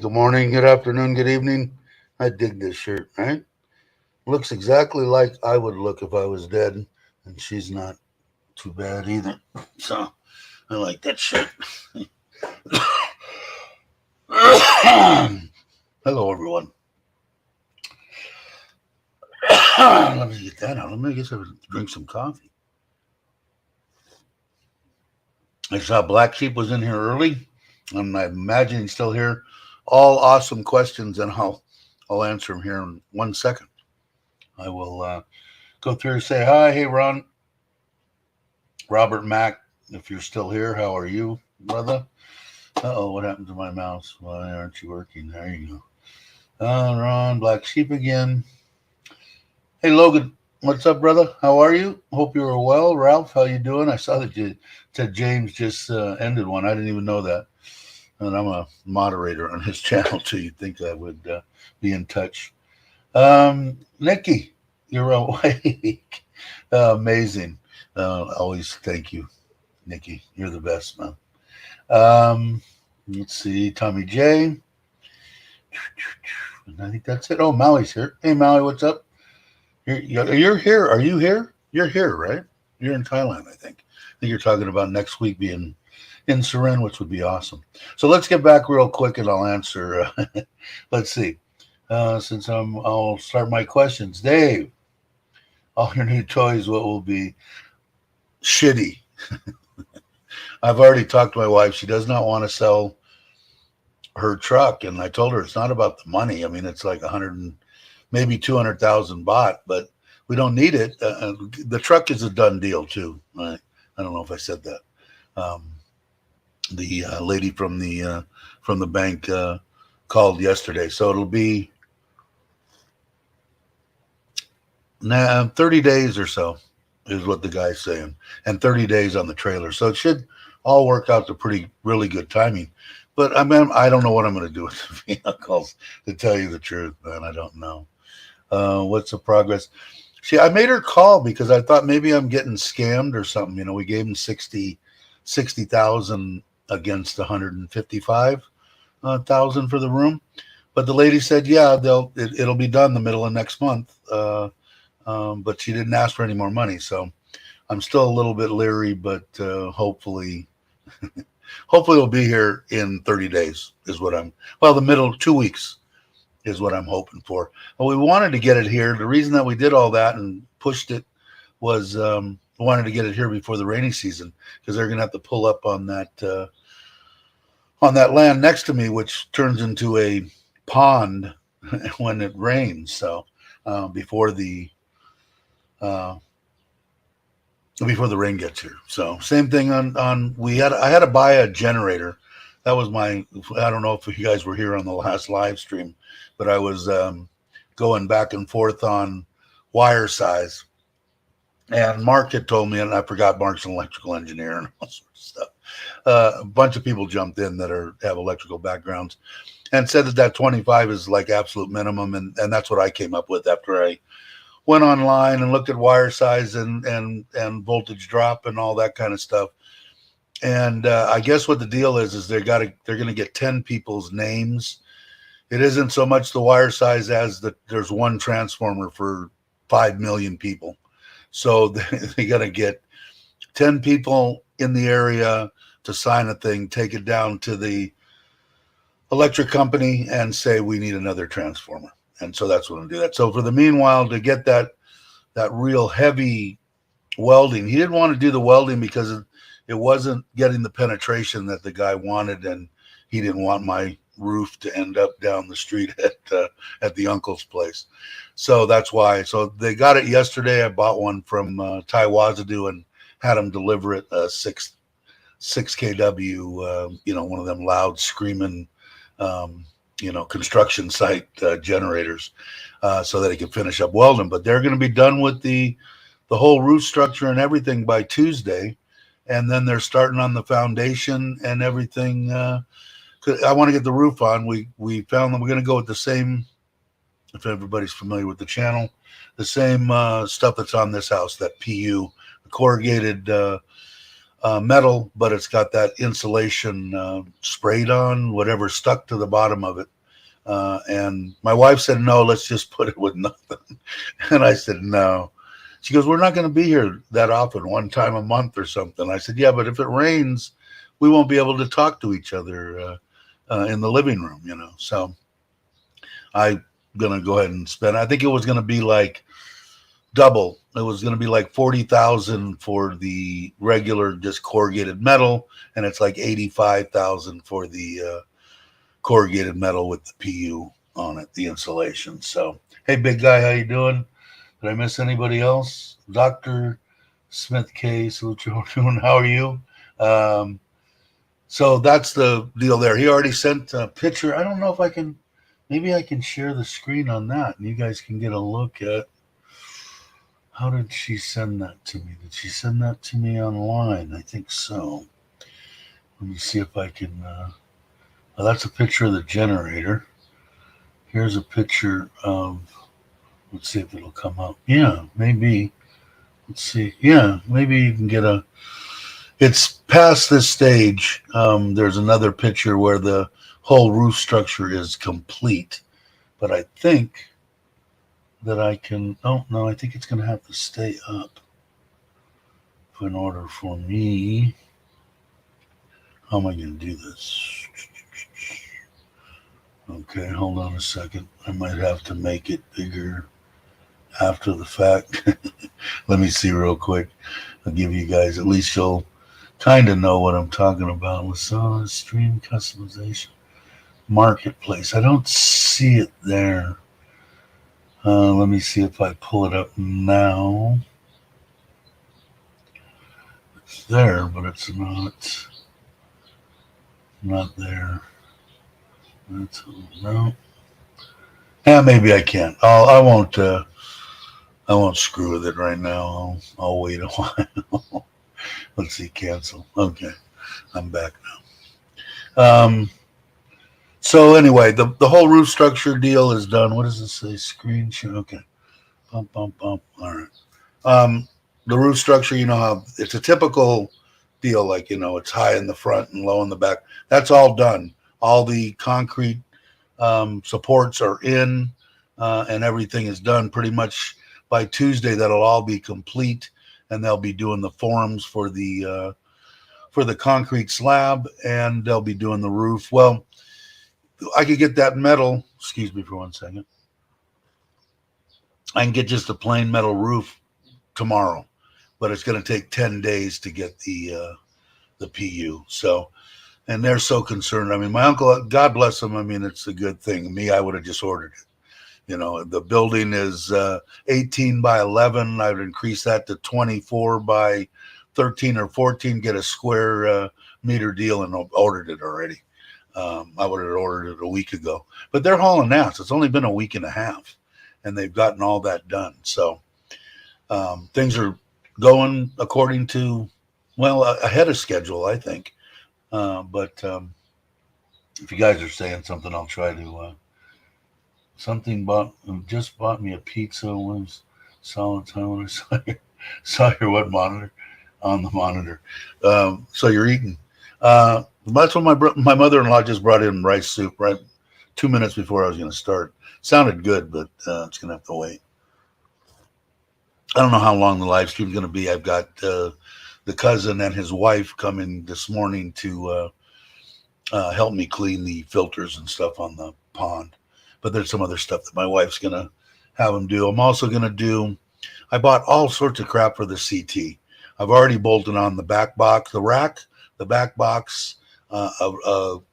Good morning, good afternoon, good evening. I dig this shirt, right? Looks exactly like I would look if I was dead, and she's not too bad either. So I like that shirt. Hello, everyone. Let me get that out. Let me guess I would drink some coffee. I saw Black Sheep was in here early, and I imagine he's still here. All awesome questions, and I'll answer them here in 1 second. I will go through and say hi. Hey, Ron, Robert Mack, if you're still here, how are you, brother? Uh-oh, what happened to my mouse? Why aren't you working? There you go. Ron, Black Sheep again. Hey, Logan, what's up, brother? How are you? Hope you are well. Ralph, how you doing? I saw that you said James just ended one. I didn't even know that. And I'm a moderator on his channel, too. You'd think I would be in touch. Nikki, you're awake. Amazing. Always thank you, Nikki. You're the best, man. Let's see, Tommy J. I think that's it. Oh, Maui's here. Hey, Maui, what's up? You're here. Are you here? You're here, right? You're in Thailand, I think. I think you're talking about next week being in Surin, which would be awesome. So let's get back real quick and I'll answer. Let's see. Since I'll start my questions. Dave, all your new toys, what will be shitty? I've already talked to my wife. She does not want to sell her truck, and I told her it's not about the money. I mean, it's like 100 and maybe 200,000 baht, but we don't need it. The truck is a done deal too. I don't know if I said that. The lady from the bank called yesterday, so it'll be 30 days or so is what the guy's saying, and 30 days on the trailer. So it should all work out to really good timing. But I mean, I don't know what I'm going to do with the vehicles, to tell you the truth, man. I don't know. What's the progress? See, I made her call because I thought maybe I'm getting scammed or something. You know, we gave them 60,000 against 155,000 for the room. But the lady said, yeah, it'll be done the middle of next month. But she didn't ask for any more money. So I'm still a little bit leery, but hopefully it'll be here in 30 days the middle 2 weeks is what I'm hoping for. Well, we wanted to get it here. The reason that we did all that and pushed it was we wanted to get it here before the rainy season, because they're going to have to pull up on that land next to me, which turns into a pond when it rains. So before the rain gets here. So same thing on I had to buy a generator. That was I don't know if you guys were here on the last live stream, but I was going back and forth on wire size. And Mark had told me, and I forgot Mark's an electrical engineer and all sorts of stuff. A bunch of people jumped in that have electrical backgrounds and said that 25 is like absolute minimum. And that's what I came up with after I went online and looked at wire size and voltage drop and all that kind of stuff. And I guess what the deal is they're going to get 10 people's names. It isn't so much the wire size as that there's one transformer for 5 million people. So they got to get 10 people in the area to sign a thing, take it down to the electric company and say, we need another transformer. And so that's what I'm doing. So for the meanwhile, to get that real heavy welding, he didn't want to do the welding because it wasn't getting the penetration that the guy wanted, and he didn't want my roof to end up down the street at the uncle's place. So that's why. So they got it yesterday. I bought one from Tai Wazadu and had them deliver it 6 kW, one of them loud screaming, construction site generators, so that he can finish up welding. But they're going to be done with the whole roof structure and everything by Tuesday. And then they're starting on the foundation and everything. I want to get the roof on. We found that we're going to go with the same, if everybody's familiar with the channel, the same stuff that's on this house, that PU, corrugated metal, but it's got that insulation sprayed on, whatever stuck to the bottom of it. And my wife said, no, let's just put it with nothing. And I said, no. She goes, we're not going to be here that often, one time a month or something. I said, yeah, but if it rains, we won't be able to talk to each other in the living room, you know. So I'm going to go ahead and spend, I think it was going to be like double. It was going to be like 40,000 for the regular just corrugated metal, and it's like 85,000 for the corrugated metal with the PU on it, the insulation. So, hey, big guy, how you doing? Did I miss anybody else? Dr. Smith K. Salute, how are you? So that's the deal there. He already sent a picture. I don't know if I can, maybe I can share the screen on that and you guys can get a look at, how did she send that to me? Did she send that to me online? I think so. Let me see if I can, well, that's a picture of the generator. Here's a picture of, let's see if it'll come up. Yeah, maybe. Let's see. Yeah, maybe you can get a, it's past this stage. There's another picture where the whole roof structure is complete. But I think that I can, oh, no, I think it's going to have to stay up in order for me. How am I going to do this? Okay, hold on a second. I might have to make it bigger after the fact. Let me see real quick. I'll give you guys, at least you'll kind of know what I'm talking about. Lasana stream customization marketplace. I don't see it there. Let me see if I pull it up now. It's there, but it's not there. That's, no. Yeah, maybe I can. I won't screw with it right now. I'll wait a while. Let's see, cancel. Okay, I'm back now. So anyway, the whole roof structure deal is done. What does it say? Screenshot. Okay. Bump, bump, bump. All right. The roof structure, you know how it's a typical deal, like, you know, it's high in the front and low in the back. That's all done. All the concrete supports are in, and everything is done pretty much by Tuesday. That'll all be complete, and they'll be doing the forms for the concrete slab, and they'll be doing the roof. Well, I could get that metal. Excuse me for 1 second. I can get just a plain metal roof tomorrow, but it's going to take 10 days to get the PU. So, and they're so concerned. I mean, my uncle, God bless him. I mean, it's a good thing. Me, I would have just ordered it. You know, the building is 18 by 11. I would increase that to 24 by 13 or 14, get a square meter deal, and ordered it already. I would have ordered it a week ago. But they're hauling ass. It's only been a week and a half, and they've gotten all that done. So things are going according to, well, ahead of schedule, I think. But if you guys are saying something, I'll try to. Just bought me a pizza. Was solid time when I saw your what monitor on the monitor. So you're eating. That's when my mother-in-law just brought in rice soup right 2 minutes before I was going to start. Sounded good, but it's going to have to wait. I don't know how long the live stream is going to be. I've got the cousin and his wife coming this morning to help me clean the filters and stuff on the pond. But there's some other stuff that my wife's going to have them do. I'm also going to do, I bought all sorts of crap for the CT. I've already bolted on the back box, the rack, the back box,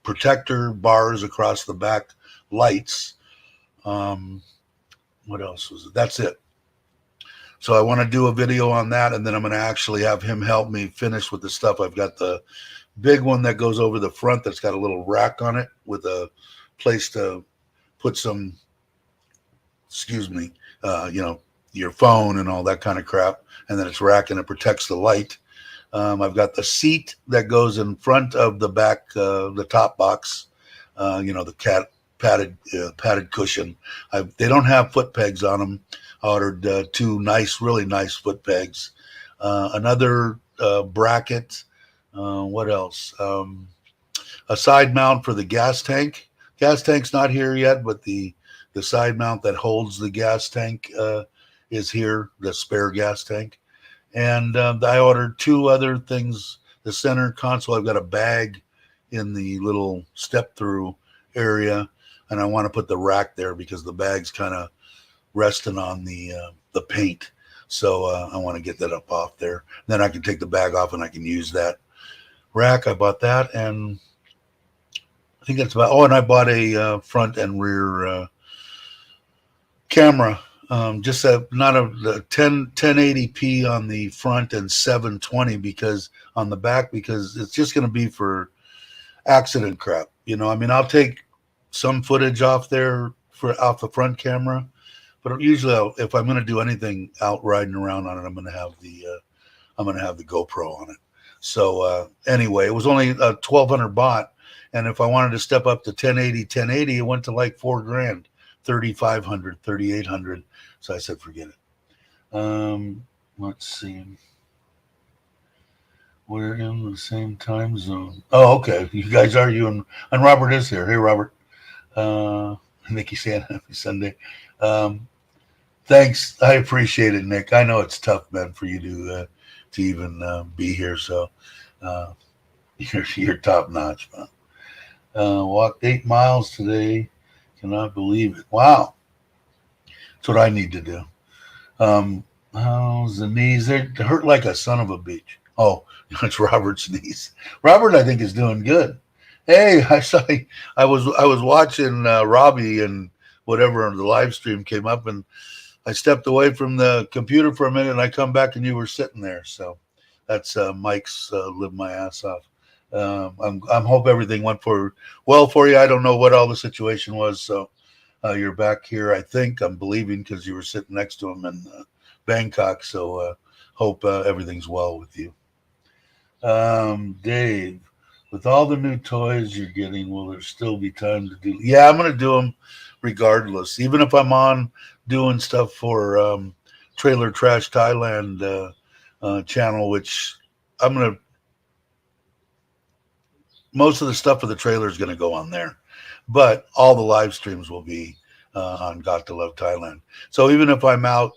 protector bars across the back, lights. What else was it? That's it. So I want to do a video on that, and then I'm going to actually have him help me finish with the stuff. I've got the big one that goes over the front that's got a little rack on it with a place to put some, your phone and all that kind of crap. And then it's rack and it protects the light. I've got the seat that goes in front of the back, the top box, the padded cushion. They don't have foot pegs on them. I ordered two really nice foot pegs. Another bracket. What else? A side mount for the gas tank. gas tank's not here yet, but the side mount that holds the gas tank is here, the spare gas tank. And I ordered two other things. The center console, I've got a bag in the little step through area, and I want to put the rack there because the bag's kind of resting on the paint. So I want to get that up off there. Then I can take the bag off and I can use that rack. I bought that, and I think that's about. Oh, and I bought a front and rear camera. Just not a 1080p on the front and 720 because on the back, because it's just going to be for accident crap. You know, I mean, I'll take some footage off there off the front camera, but usually if I'm going to do anything out riding around on it, I'm going to have the GoPro on it. So anyway, it was only 1,200 baht, and if I wanted to step up to 1080, it went to like $4,000, 3,500, 3,800. So I said, forget it. Let's see. We're in the same time zone. Oh, okay. You guys are, and Robert is here. Hey, Robert. Nikki saying happy Sunday. Thanks. I appreciate it, Nick. I know it's tough, man, for you to even be here. So you're top notch, man. Walked 8 miles today. Cannot believe it. Wow. That's what I need to do. How's the knees? They hurt like a son of a bitch. Oh, it's Robert's knees. Robert, I think, is doing good. Hey, I was watching Robbie and whatever on the live stream came up, and I stepped away from the computer for a minute, and I come back and you were sitting there. So that's Mike's lived my ass off. I'm hope everything went well for you. I don't know what all the situation was, so you're back here. I think I'm believing because you were sitting next to him in Bangkok. So hope everything's well with you. Dave, with all the new toys you're getting, will there still be time to do? Yeah, I'm going to do them regardless, even if I'm on doing stuff for Trailer Trash Thailand channel, which I'm going to. Most of the stuff for the trailer is going to go on there, but all the live streams will be on Got to Love Thailand. So even if I'm out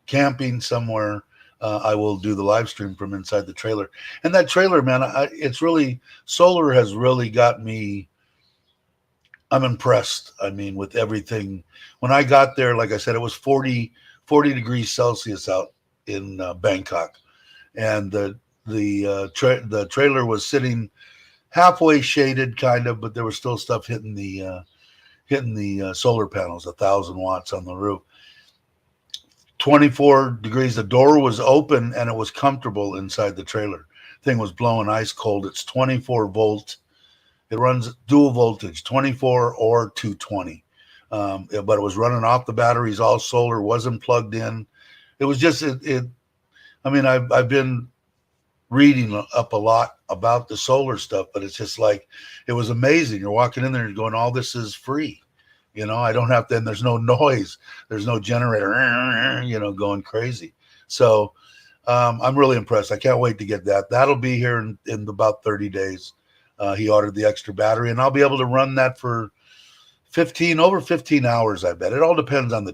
camping somewhere, I will do the live stream from inside the trailer. And that trailer, man, it's really, solar has really got me. I'm impressed. I mean, with everything. When I got there, like I said, it was 40 degrees Celsius out in Bangkok, and the trailer was sitting halfway shaded, kind of, but there was still stuff hitting the solar panels, 1,000 watts on the roof. 24 degrees. The door was open and it was comfortable inside the trailer. Thing was blowing ice cold. It's 24 volt. It runs dual voltage, 24 or 220. But it was running off the batteries, all solar, wasn't plugged in. It was just it. I mean, I've been reading up a lot about the solar stuff, but it's just like, it was amazing. You're walking in there and going, all this is free. You know, I don't have to, and there's no noise. There's no generator, you know, going crazy. So I'm really impressed. I can't wait to get that. That'll be here in about 30 days. He ordered the extra battery, and I'll be able to run that for over 15 hours, I bet. It all depends on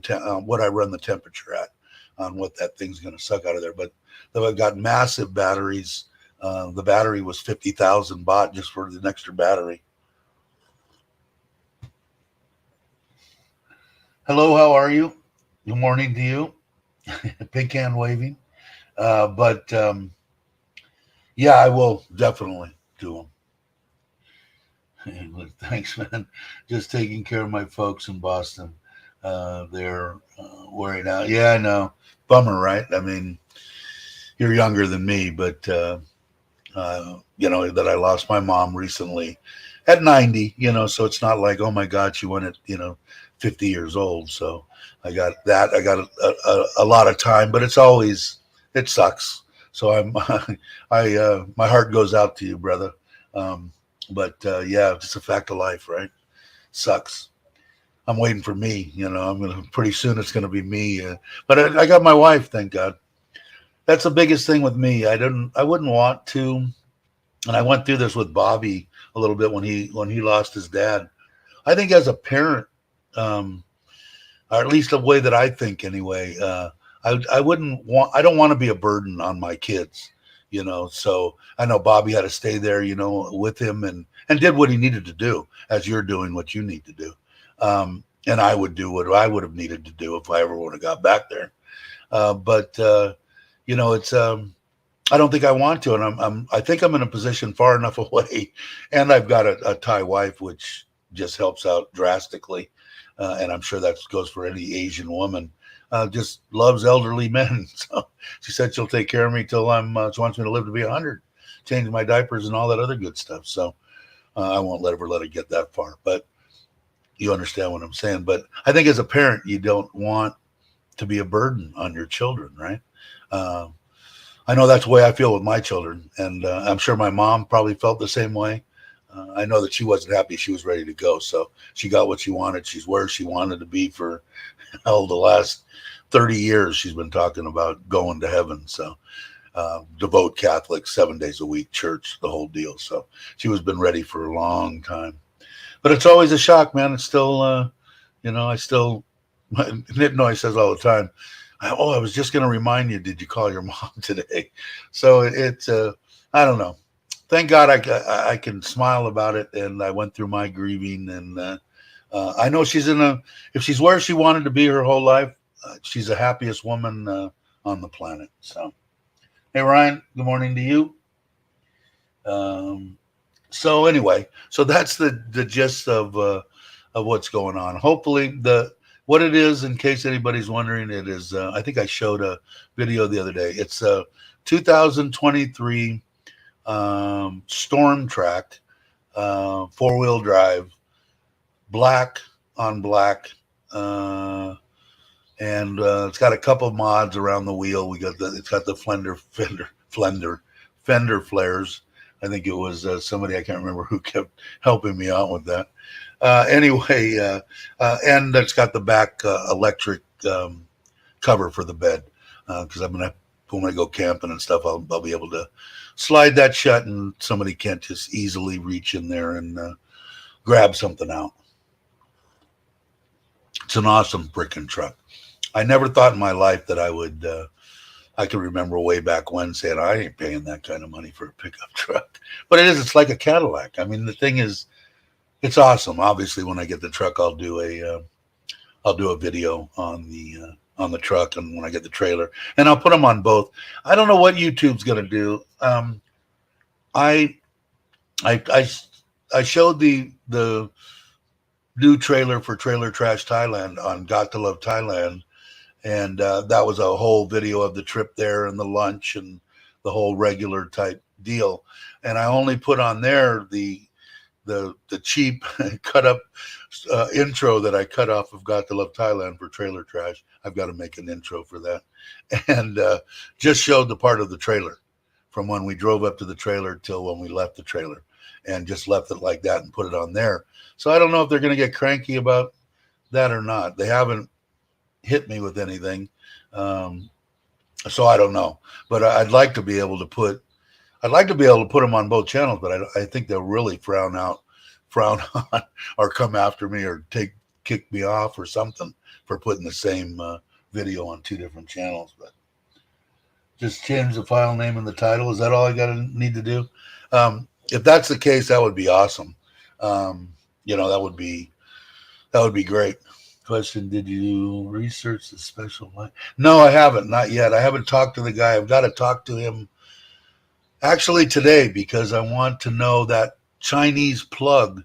what I run the temperature at, on what that thing's going to suck out of there. But I've got massive batteries. The battery was 50,000 baht just for the extra battery. Hello, how are you? Good morning to you. Pink hand waving. But yeah, I will definitely do them. Thanks, man. Just taking care of my folks in Boston. They're worried out. Yeah, I know. Bummer, right? I mean, you're younger than me, but you know, that I lost my mom recently at 90, you know, so it's not like, oh my God, she went at, you know, 50 years old. So I got that. I got a lot of time, but it sucks. So my heart goes out to you, brother. But yeah, it's a fact of life, right? Sucks. I'm waiting for me, you know, pretty soon it's going to be me. But I got my wife, thank God. That's the biggest thing with me. I wouldn't want to. And I went through this with Bobby a little bit when he lost his dad. I think as a parent, um, or at least the way that I think anyway, I wouldn't want, I don't want to be a burden on my kids, you know. So I know Bobby had to stay there, you know, with him and did what he needed to do, as you're doing what you need to do. And I would do what I would have needed to do if I ever would have got back there. But you know, it's I don't think I want to, and I think I'm in a position far enough away, and I've got a Thai wife, which just helps out drastically, and I'm sure that goes for any Asian woman. Just loves elderly men, so she said she'll take care of me till she wants me to live to be 100, change my diapers and all that other good stuff. So I won't let it get that far, but you understand what I'm saying. But I think as a parent, you don't want to be a burden on your children, right? Uh, I know that's the way I feel with my children, and I'm sure my mom probably felt the same way. I know that she wasn't happy; she was ready to go, so she got what she wanted. She's where she wanted to be for hell the last 30 years. She's been talking about going to heaven. So devout Catholic, 7 days a week, church, the whole deal. So she was been ready for a long time. But it's always a shock, man. It's still, you know, I still. Nitnoy says all the time, I was just going to remind you, did you call your mom today? So it's, I don't know. Thank God I can smile about it. And I went through my grieving. And I know if she's where she wanted to be her whole life, she's the happiest woman on the planet. So, hey, Ryan, good morning to you. So anyway, so that's the gist of what's going on. Hopefully what it is, in case anybody's wondering, it is, I think I showed a video the other day. It's a 2023 Storm Track, 4-wheel drive, black on black. And it's got a couple mods around the wheel. It's got the fender flares. I think it was somebody, I can't remember who, kept helping me out with that. Anyway, and it's got the back electric cover for the bed, because when I go camping and stuff, I'll be able to slide that shut, and somebody can't just easily reach in there and grab something out. It's an awesome freaking truck. I never thought in my life that I would. I can remember way back when saying I ain't paying that kind of money for a pickup truck, but it is. It's like a Cadillac. I mean, the thing is, it's awesome. Obviously, when I get the truck, I'll do a video on the truck, and when I get the trailer, and I'll put them on both. I don't know what YouTube's gonna do. I showed the new trailer for Trailer Trash Thailand on GottoLoveThailand, and that was a whole video of the trip there and the lunch and the whole regular type deal. And I only put on there the cheap cut up intro that I cut off of Got to Love Thailand for Trailer Trash. I've got to make an intro for that, and just showed the part of the trailer from when we drove up to the trailer till when we left the trailer, and just left it like that and put it on there. So I don't know if they're going to get cranky about that or not. They haven't hit me with anything, so I don't know. But I'd like to be able to put them on both channels. But I think they'll really frown on or come after me or kick me off or something for putting the same video on two different channels. But just change the file name and the title. Is that all I need to do? If that's the case, that would be awesome. That would be great. Question: did you research the special line? No, I haven't. Not yet. I haven't talked to the guy. I've got to talk to him actually today, because I want to know that Chinese plug.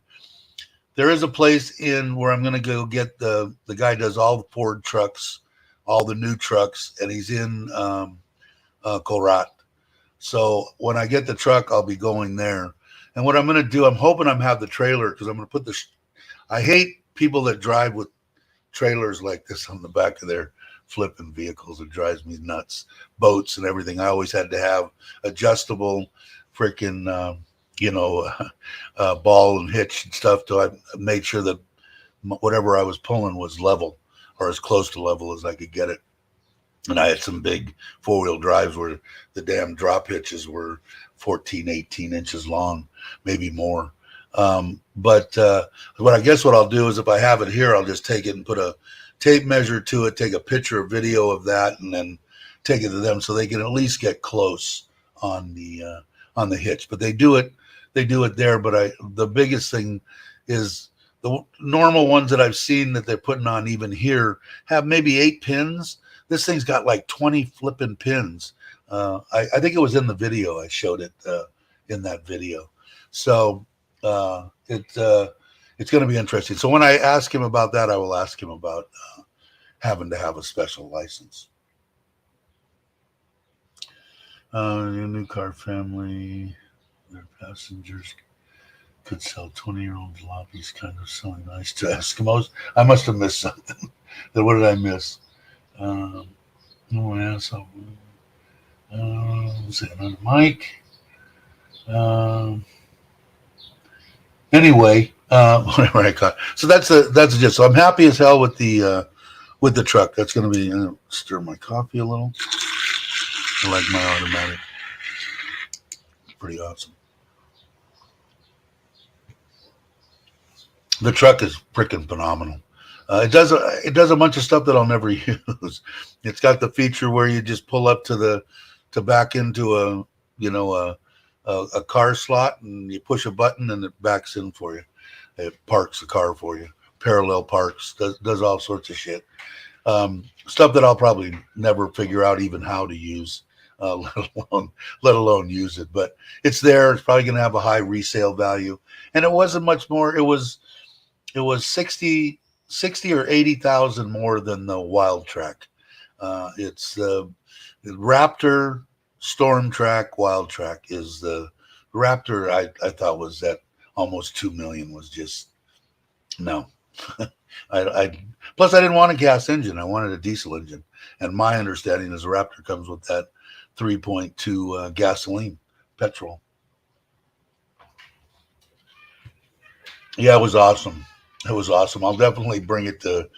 There is a place in where I'm going to go get the guy does all the Ford trucks, all the new trucks, and he's in Korat. So when I get the truck, I'll be going there. And what I'm going to do, I'm hoping have the trailer, because I'm going to put I hate people that drive with trailers like this on the back of their flipping vehicles. It drives me nuts. Boats and everything. I always had to have adjustable freaking, ball and hitch and stuff. So I made sure that whatever I was pulling was level, or as close to level as I could get it. And I had some big 4-wheel drives where the damn drop hitches were 14, 18 inches long, maybe more. But what I guess what I'll do is if I have it here, I'll just take it and put a tape measure to it, take a picture or video of that, and then take it to them so they can at least get close on the hitch. But they do it there. But the biggest thing is the normal ones that I've seen that they're putting on even here have maybe 8 pins. This thing's got like 20 flipping pins. I think it was in the video. I showed it in that video. So it's going to be interesting. So when I ask him about that, I will ask him about having to have a special license. Your new car family, their passengers could sell 20-year-old lobbies, kind of selling ice to Eskimos. I must have missed something. What did I miss? Oh, yeah, so was it another mic? Anyway, whatever I caught. So that's just. So I'm happy as hell with the truck. That's going to be stir my coffee a little. I like my automatic. Pretty awesome. The truck is freaking phenomenal. It does a bunch of stuff that I'll never use. It's got the feature where you just pull up to back into a car slot, and you push a button and it backs in for you. It parks the car for you. Parallel parks, does all sorts of shit. Stuff that I'll probably never figure out even how to use, let alone use it. But it's there. It's probably going to have a high resale value. And it wasn't much more. It was 60 or 80,000 more than the Wild Track. It's the Raptor, Storm Track, Wild Track is the Raptor. I thought was at almost 2 million was just no. Plus I didn't want a gas engine. I wanted a diesel engine. And my understanding is the Raptor comes with that 3.2 gasoline petrol. Yeah, it was awesome. It was awesome. I'll definitely bring it to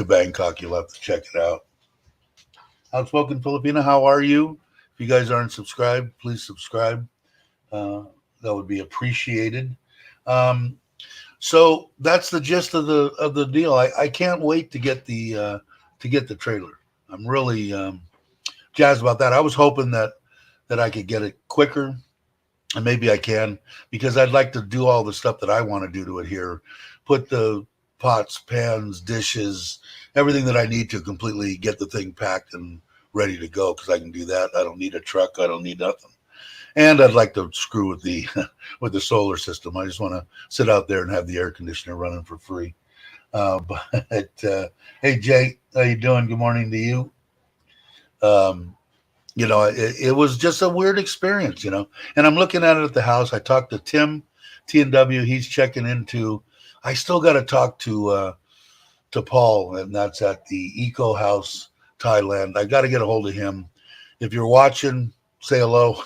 Bangkok. You'll have to check it out. Outspoken Filipina, how are you? If you guys aren't subscribed, please subscribe. That would be appreciated. So that's the gist of the deal. I can't wait to get the trailer. I'm really jazzed about that. I was hoping that I could get it quicker, and maybe I can, because I'd like to do all the stuff that I want to do to it here. Put the pots, pans, dishes, everything that I need to completely get the thing packed and ready to go, because I can do that. I don't need a truck. I don't need nothing. And I'd like to screw with the solar system. I just want to sit out there and have the air conditioner running for free. But hey, Jay, how you doing? Good morning to you. It was just a weird experience, and I'm looking at it at the house. I talked to Tim, T&W. He's checking into. I still got to talk to Paul, and that's at the Eco House, Thailand. I got to get a hold of him. If you're watching, say hello.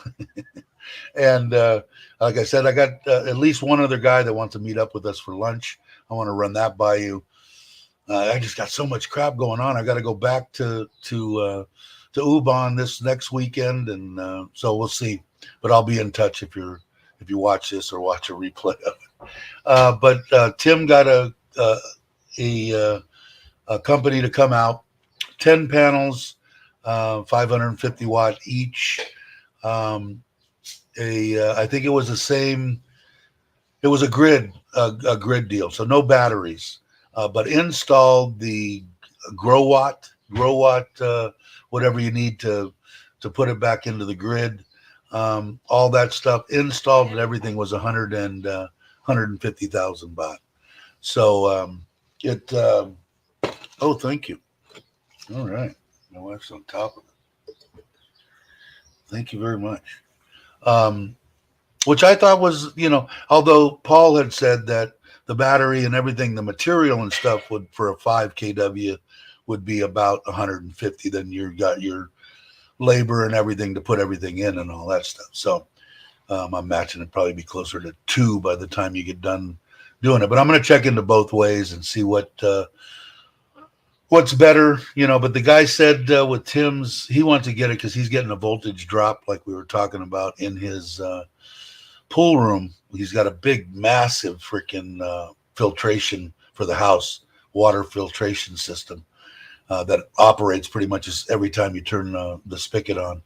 And like I said, I got at least one other guy that wants to meet up with us for lunch. I want to run that by you. I just got so much crap going on. I got to go back to Ubon this next weekend, and so we'll see. But I'll be in touch if you watch this or watch a replay of it. But Tim got a company to come out, 10 panels, 550 watt each. I think it was the same. It was a grid deal, so no batteries, but installed the grow watt, whatever you need to put it back into the grid. All that stuff installed and everything was 150,000 baht. So oh, thank you. All right, my wife's on top of it. Thank you very much. Which I thought was, although Paul had said that the battery and everything, the material and stuff would, for a 5 kW, would be about 150. Then you got your labor and everything to put everything in and all that stuff. So I'm imagining it'd probably be closer to 2 by the time you get done doing it. But I'm going to check into both ways and see what's better, But the guy said with Tim's, he wants to get it because he's getting a voltage drop, like we were talking about, in his pool room, he's got a big, massive freaking filtration for the house, water filtration system that operates pretty much every time you turn the spigot on.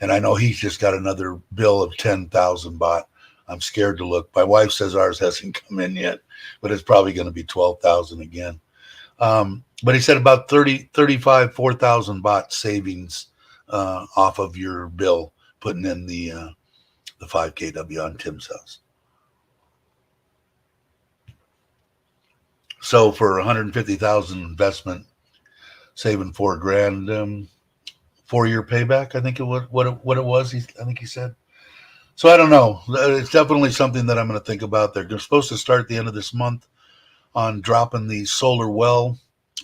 And I know he's just got another bill of 10,000 baht. I'm scared to look. My wife says ours hasn't come in yet, but it's probably going to be 12,000 again. But he said about 35, 4,000 baht savings off of your bill putting in the 5 kW on Tim's house. So for 150,000 investment, saving $4,000, 4-year payback, I think it was what it was. I think he said. So I don't know. It's definitely something that I'm going to think about. They're supposed to start at the end of this month on dropping the solar well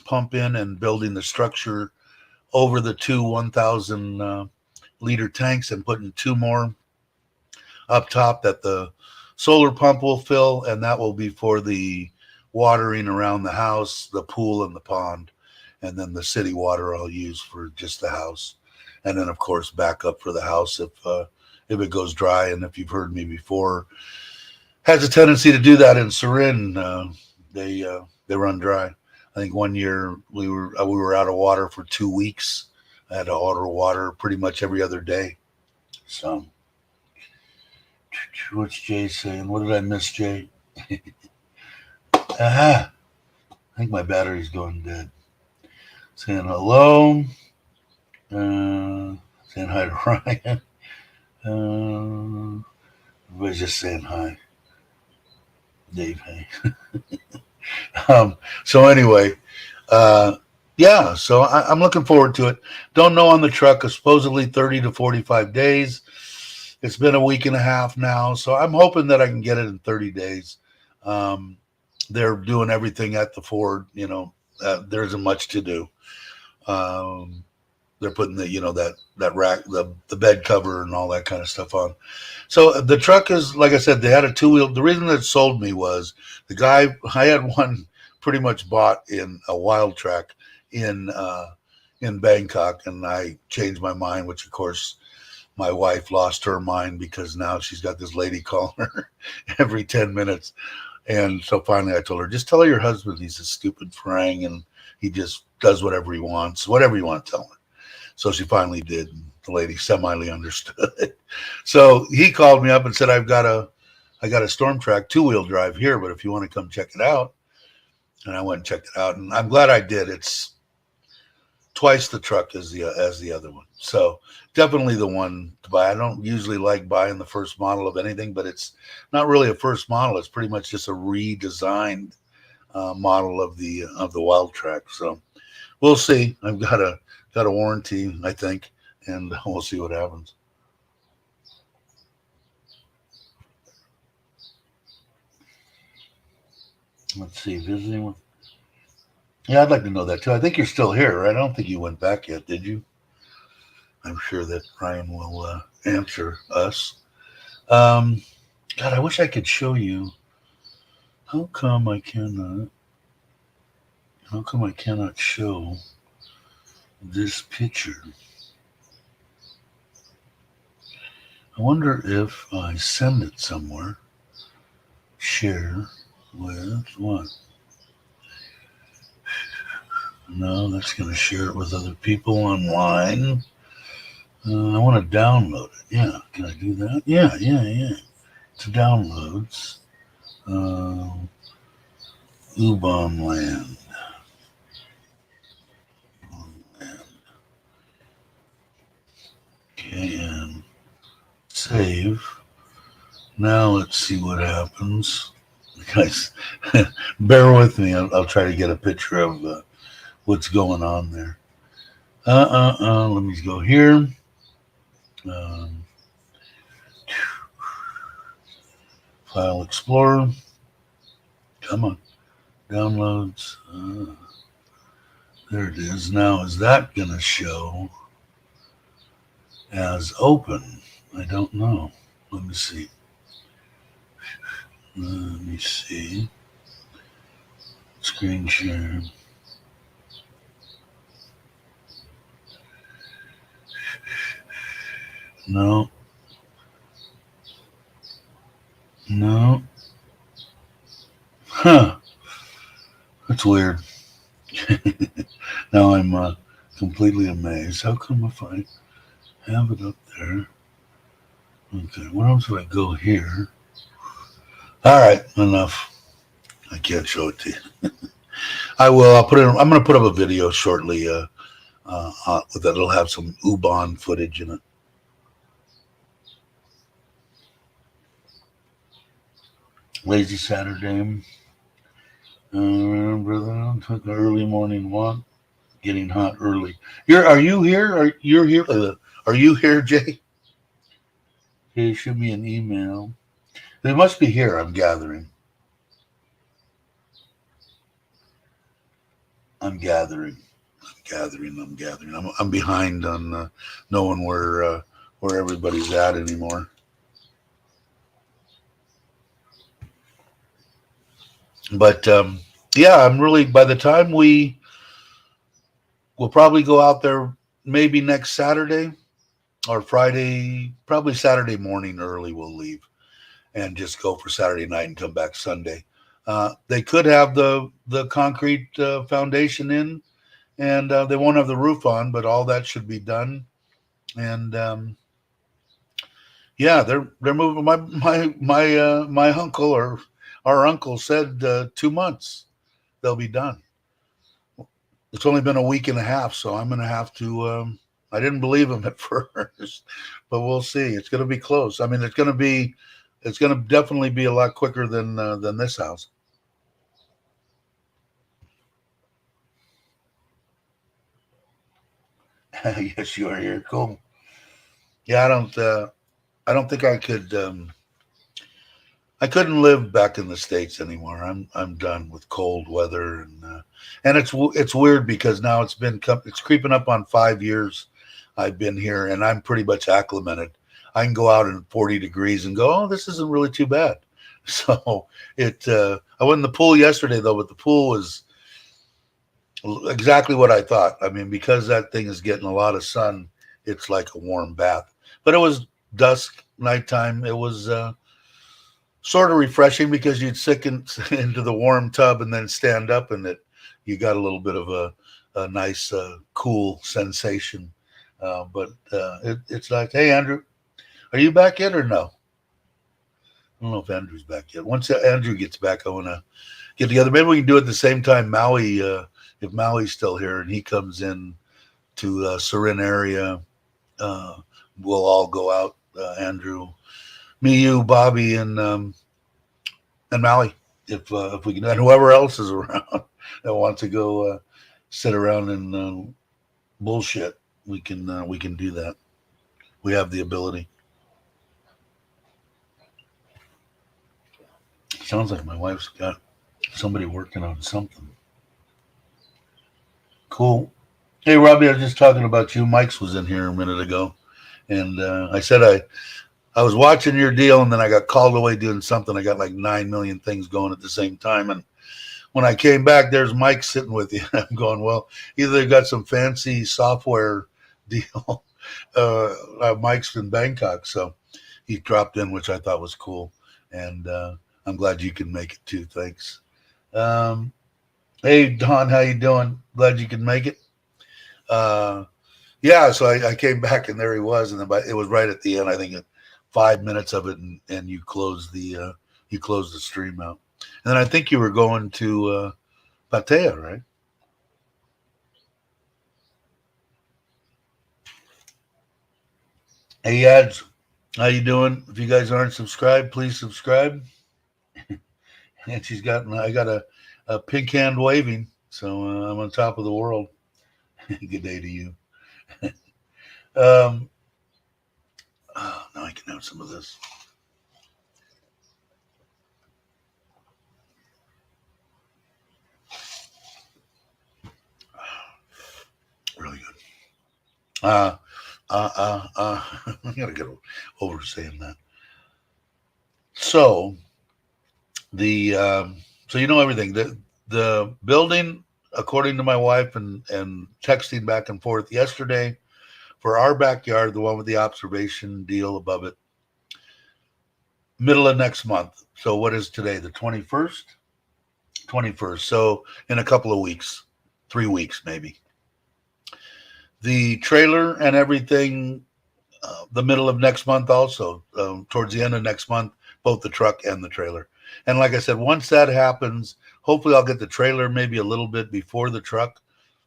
pump in and building the structure over the two 1,000 liter tanks and putting 2 more up top that the solar pump will fill, and that will be for the watering around the house, the pool, and the pond. And then the city water I'll use for just the house. And then, of course, backup for the house if it goes dry. And if you've heard me before, has a tendency to do that in Surin. They run dry. I think one year we were out of water for 2 weeks. I had to order water pretty much every other day. So, what's Jay saying? What did I miss, Jay? Aha! I think my battery's going dead. Saying hello. Saying hi to Ryan. Everybody's just saying hi. Dave, hey. So anyway, yeah, so I'm looking forward to it. Don't know on the truck, supposedly 30 to 45 days. It's been a week and a half now, so I'm hoping that I can get it in 30 days. They're doing everything at the Ford, there isn't much to do. They're putting that rack, the bed cover and all that kind of stuff on. So the truck is, like I said, they had a 2-wheel. The reason that sold me was the guy, I had one pretty much bought in a wild track in Bangkok, and I changed my mind, which of course my wife lost her mind because now she's got this lady calling her every 10 minutes. And so finally I told her, just tell your husband he's a stupid Farang and he just does whatever he wants, whatever you want to tell him. So she finally did. The lady semi understood. So he called me up and said, I got a Storm Track 2-wheel drive here, but if you want to come check it out. And I went and checked it out, and I'm glad I did. It's twice the truck as the other one. So definitely the one to buy. I don't usually like buying the first model of anything, but it's not really a first model. It's pretty much just a redesigned model of the wild track. So we'll see. I've got a warranty, I think, and we'll see what happens. Let's see, visiting with. Yeah, I'd like to know that too. I think you're still here, right? I don't think you went back yet, did you? I'm sure that Ryan will answer us. God, I wish I could show you. How come I cannot show this picture? I wonder if I send it somewhere. Share with what? No, that's going to share it with other people online. I want to download it. Yeah, can I do that? Yeah. To downloads. Ubon Land. Okay, and save. Now let's see what happens. Guys, bear with me. I'll try to get a picture of what's going on there. Let me go here. File Explorer. Come on. Downloads. There it is. Now, is that going to show as open? I don't know. Let me see. Screen share. No. No. Huh. That's weird. Now I'm completely amazed. How come if I have it up there? Okay, what else would I go here? All right, enough. I can't show it to you. I will. I'll put it. I'm going to put up a video shortly. That'll have some Ubon footage in it. Lazy Saturday. Brother, took an early morning walk. Getting hot early. Are you here? You're here? Are you here, Jay? Hey, shoot me an email. They must be here. I'm gathering. I'm gathering. I'm behind on knowing where everybody's at anymore. But yeah, I'm really. By the time we'll probably go out there, maybe next Saturday or Friday, probably Saturday morning early. We'll leave and just go for Saturday night and come back Sunday. They could have the concrete foundation in, and they won't have the roof on, but all that should be done. And yeah, they're moving. My uncle or our uncle said 2 months they'll be done. It's only been a week and a half, so I'm going to have to. I didn't believe him at first, but we'll see. It's going to be close. I mean, it's going to definitely be a lot quicker than this house. Yes, you are here. Cool. Yeah, I don't think I could. I couldn't live back in the States anymore. I'm done with cold weather, and it's weird because now it's creeping up on 5 years. I've been here, and I'm pretty much acclimated. I can go out in 40 degrees and go, oh, this isn't really too bad. So I went in the pool yesterday though, but the pool was exactly what I thought. I mean, because that thing is getting a lot of sun, it's like a warm bath. But it was dusk, nighttime. It was sort of refreshing because you'd sink into the warm tub and then stand up, and you got a little bit of a nice cool sensation. But it's like, hey, Andrew, are you back yet or no? I don't know if Andrew's back yet. Once Andrew gets back, I want to get together. Maybe we can do it at the same time. Maui, if Maui's still here and he comes in to Serin area, we'll all go out. Andrew, me, you, Bobby, and Maui, if we can, and whoever else is around that wants to go sit around and bullshit, we can do that. We have the ability. Sounds like my wife's got somebody working on something. Cool. Hey, Robbie, I was just talking about you. Mike's was in here a minute ago, and I said I was watching your deal, and then I got called away doing something. I got like 9 million things going at the same time, and when I came back, there's Mike sitting with you. I'm going, well, either they got some fancy software deal. Mike's in Bangkok, so he dropped in, which I thought was cool, and I'm glad you can make it too. Thanks. Hey, Don, how you doing? Glad you can make it. Yeah, so I came back, and there he was, and it was right at the end. I think 5 minutes of it, and you closed the stream out. And then I think you were going to Pattaya, right? Hey, Yads, how you doing? If you guys aren't subscribed, please subscribe. And I got a pink hand waving, so I'm on top of the world. Good day to you. Now I can have some of this. Really good. I gotta get over saying that. So so you know everything. The building, according to my wife and texting back and forth yesterday, for our backyard, the one with the observation deal above it, middle of next month. So what is today? The 21st? 21st. So in a couple of weeks, 3 weeks maybe. The trailer and everything, the middle of next month also, towards the end of next month, both the truck and the trailer. And like I said, once that happens, hopefully I'll get the trailer maybe a little bit before the truck,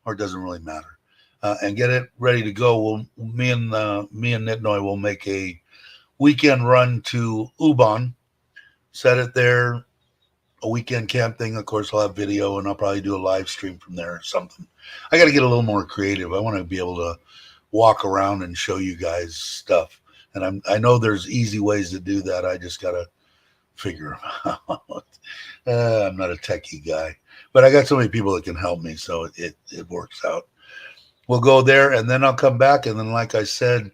or it doesn't really matter, and get it ready to go. Me and Nitnoy will make a weekend run to Ubon, set it there, a weekend camp thing. Of course, I'll have video, and I'll probably do a live stream from there or something. I got to get a little more creative. I want to be able to walk around and show you guys stuff. And I know there's easy ways to do that. I just got to figure them out. I'm not a techie guy, but I got so many people that can help me, so it works out. We'll go there, and then I'll come back, and then, like I said,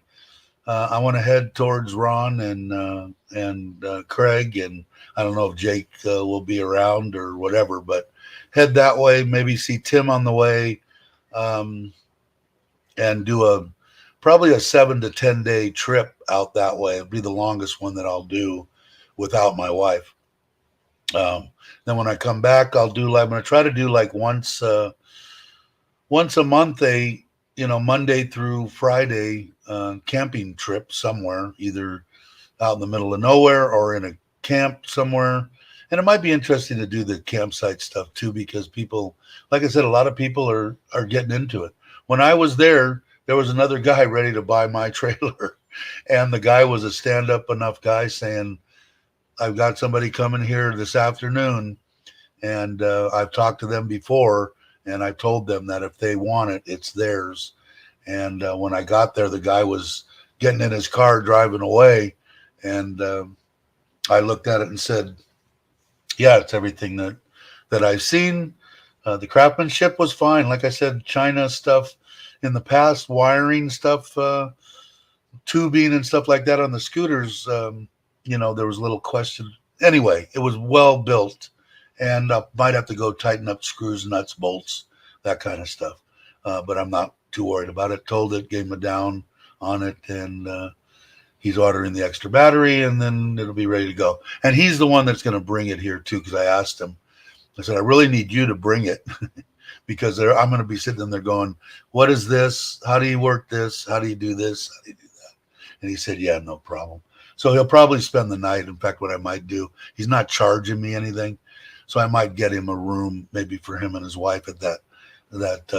I want to head towards Ron and Craig, and I don't know if Jake will be around or whatever, but head that way. Maybe see Tim on the way, um, and do probably a 7 to 10 day trip out that way. It'll be the longest one that I'll do without my wife. Then when I come back, I'm going to try to do like once a month, Monday through Friday camping trip somewhere, either out in the middle of nowhere or in a camp somewhere. And it might be interesting to do the campsite stuff too, because people, like I said, a lot of people are getting into it. When I was there was another guy ready to buy my trailer, and the guy was a stand-up enough guy saying, I've got somebody coming here this afternoon, and I've talked to them before, and I told them that if they want it, it's theirs. And when I got there, the guy was getting in his car driving away, and I looked at it and said, yeah, it's everything that I've seen. The craftsmanship was fine. Like I said, China stuff in the past, wiring stuff, tubing and stuff like that on the scooters, there was a little question. Anyway, it was well built, and I might have to go tighten up screws, nuts, bolts, that kind of stuff. But I'm not too worried about it. Told it, gave him a down on it, and he's ordering the extra battery, and then it'll be ready to go. And he's the one that's going to bring it here too, because I asked him. I said, I really need you to bring it because I'm going to be sitting there going, what is this? How do you work this? How do you do this? How do you do that? And he said, yeah, no problem. So he'll probably spend the night. In fact, what I might do, he's not charging me anything, so I might get him a room maybe for him and his wife at that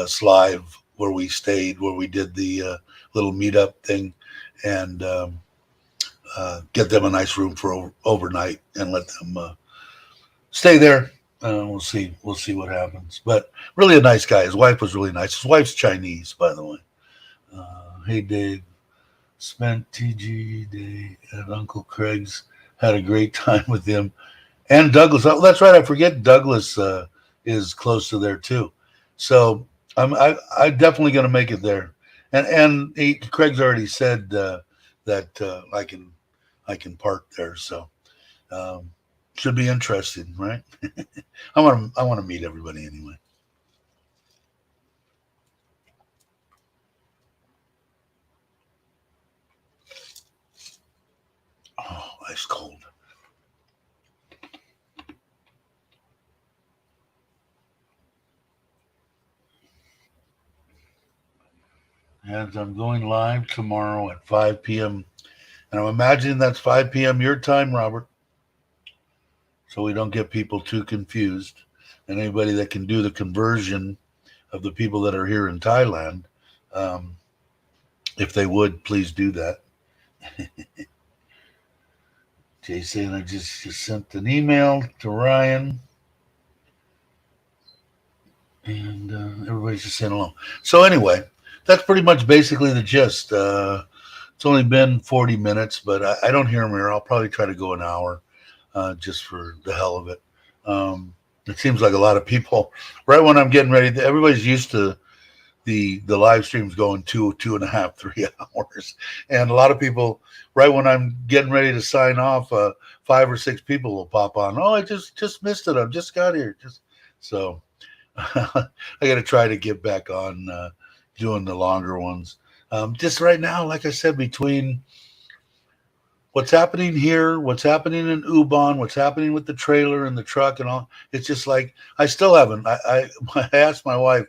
Slive where we stayed, where we did the little meetup thing, and get them a nice room for overnight and let them stay there. We'll see what happens. But really a nice guy. His wife was really nice. His wife's Chinese, by the way. Hey, Dave. Spent TG Day at Uncle Craig's. Had a great time with him. And Douglas. Oh, that's right. I forget Douglas is close to there, too. So I'm definitely going to make it there. And Craig's already said that I can park there. So should be interesting, right? I want to meet everybody anyway. Oh, ice cold. And I'm going live tomorrow at 5 p.m. And I'm imagining that's 5 p.m. your time, Robert, so we don't get people too confused. And anybody that can do the conversion of the people that are here in Thailand, if they would, please do that. Jay saying I just sent an email to Ryan. And everybody's just saying hello. So anyway, that's pretty much basically the gist. It's only been 40 minutes, but I don't hear them here. I'll probably try to go an hour just for the hell of it. It seems like a lot of people, right when I'm getting ready, everybody's used to the live streams going 2.5, 3 hours. And a lot of people, right when I'm getting ready to sign off, 5 or 6 people will pop on. Oh, I just missed it. I just got here. So I got to try to get back on doing the longer ones. Just right now, like I said, between what's happening here, what's happening in Ubon, what's happening with the trailer and the truck and all. It's just like I still haven't. I asked my wife,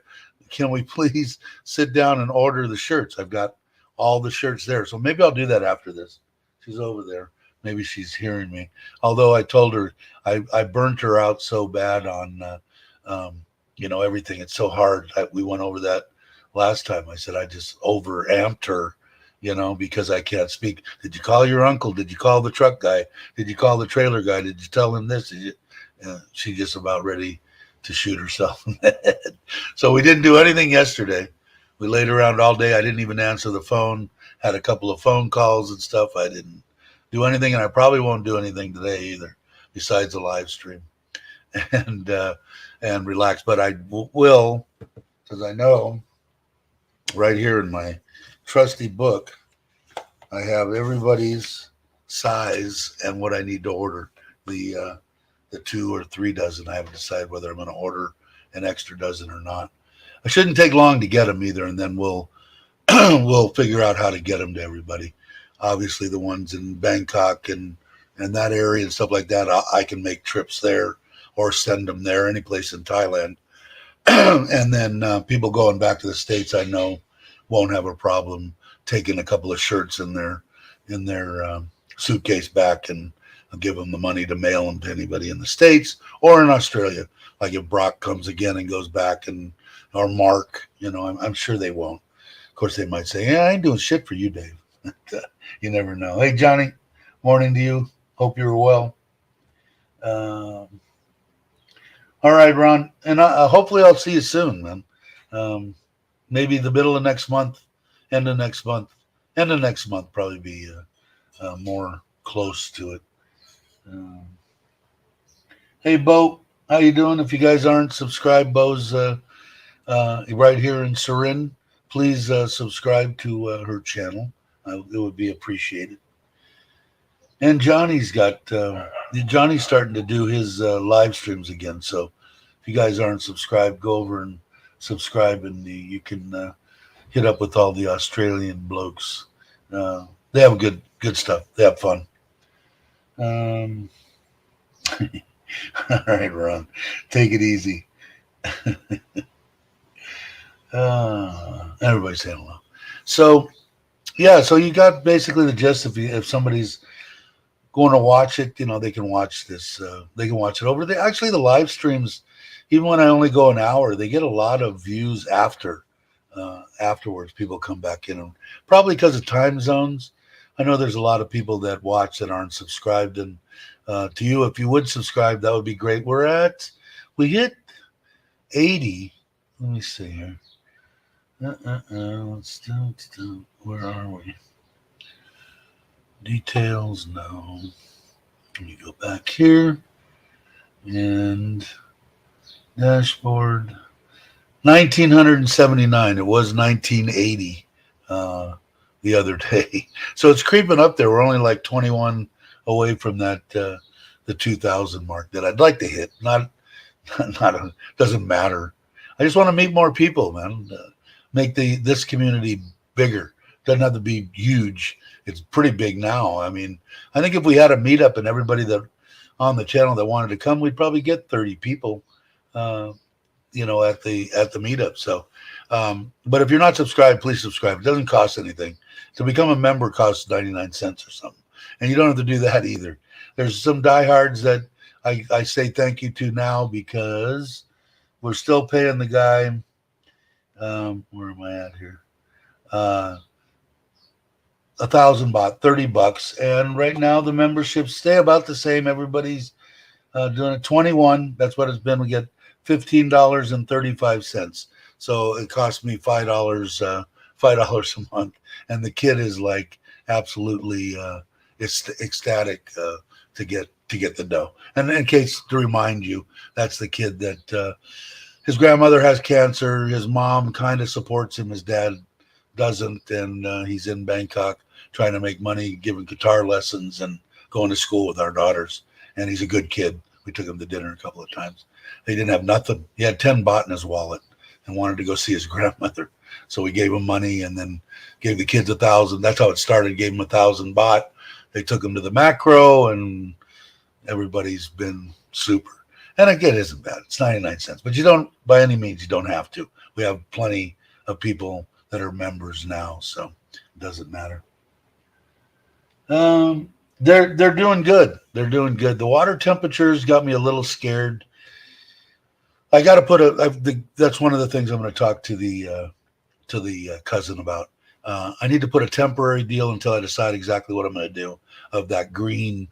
can we please sit down and order the shirts? I've got all the shirts there, so maybe I'll do that after this. She's over there. Maybe she's hearing me. Although I told her I burnt her out so bad on everything. It's so hard. We went over that last time. I said I just overamped her, because I can't speak. Did you call your uncle? Did you call the truck guy? Did you call the trailer guy? Did you tell him this? She just about ready to shoot herself in the head. So we didn't do anything yesterday. We laid around all day. I didn't even answer the phone. Had a couple of phone calls and stuff. I didn't do anything, and I probably won't do anything today either, besides the live stream and relax. But I will, because I know right here in my trusty book, I have everybody's size and what I need to order. The 2 or 3 dozen. I haven't decided whether I'm going to order an extra dozen or not. I shouldn't take long to get them either, and then we'll we'll figure out how to get them to everybody. Obviously, the ones in Bangkok and that area and stuff like that, I can make trips there or send them there, any place in Thailand. And then people going back to the States, I know, won't have a problem taking a couple of shirts in their suitcase back, and I'll give them the money to mail them to anybody in the States or in Australia. Like if Brock comes again and goes back, or Mark, I'm sure they won't. Of course, they might say, yeah, I ain't doing shit for you, Dave. You never know. Hey, Johnny, morning to you. Hope you're well. All right, Ron. And hopefully I'll see you soon, man. Maybe the middle of next month, end of next month. End of next month probably be more close to it. Hey, Bo, how you doing? If you guys aren't subscribed, Bo's right here in Surin. Please subscribe to her channel. It would be appreciated. And Johnny's starting to do his live streams again. So if you guys aren't subscribed, go over and subscribe, and you can hit up with all the Australian blokes. They have good stuff. They have fun. All right, Ron, take it easy. Everybody's saying hello. So, yeah, so you got basically the gist. If somebody's going to watch it, they can watch this. They can watch it over. Actually, the live streams, even when I only go an hour, they get a lot of views afterwards. People come back in, and probably because of time zones. I know there's a lot of people that watch that aren't subscribed, and to you, if you would subscribe, that would be great. We hit 80. Let me see here. Let's do. Where are we? Details, no. Let me go back here and dashboard. 1979. It was 1980 the other day. So it's creeping up there. We're only like 21 away from that the 2000 mark that I'd like to hit. Doesn't matter. I just want to meet more people, man. Make this community bigger. Doesn't have to be huge. It's pretty big now. I mean, I think if we had a meetup and everybody that on the channel that wanted to come, we'd probably get 30 people, at the meetup. So, but if you're not subscribed, please subscribe. It doesn't cost anything. To become a member costs 99 cents or something. And you don't have to do that either. There's some diehards that I say thank you to now, because we're still paying the guy. Where am I at here? 1,000 baht, $30, and right now the memberships stay about the same. Everybody's doing it 21. That's what it's been. We get $15.35. So it cost me $5 a month, and the kid is like absolutely ecstatic to get the dough. And in case to remind you, that's the kid that his grandmother has cancer. His mom kind of supports him. His dad doesn't, and he's in Bangkok trying to make money, giving guitar lessons and going to school with our daughters. And he's a good kid. We took him to dinner a couple of times. He didn't have nothing. He had 10 baht in his wallet and wanted to go see his grandmother. So we gave him money and then gave the kids 1,000. That's how it started. Gave him 1,000 baht. they took them to the macro, and everybody's been super. And again, it isn't bad. It's 99 cents, but you don't, by any means, you don't have to. We have plenty of people that are members now, so it doesn't matter. They're doing good. They're doing good. The water temperatures got me a little scared. I got to that's one of the things I'm going to talk to the cousin about. I need to put a temporary deal until I decide exactly what I'm going to do of that green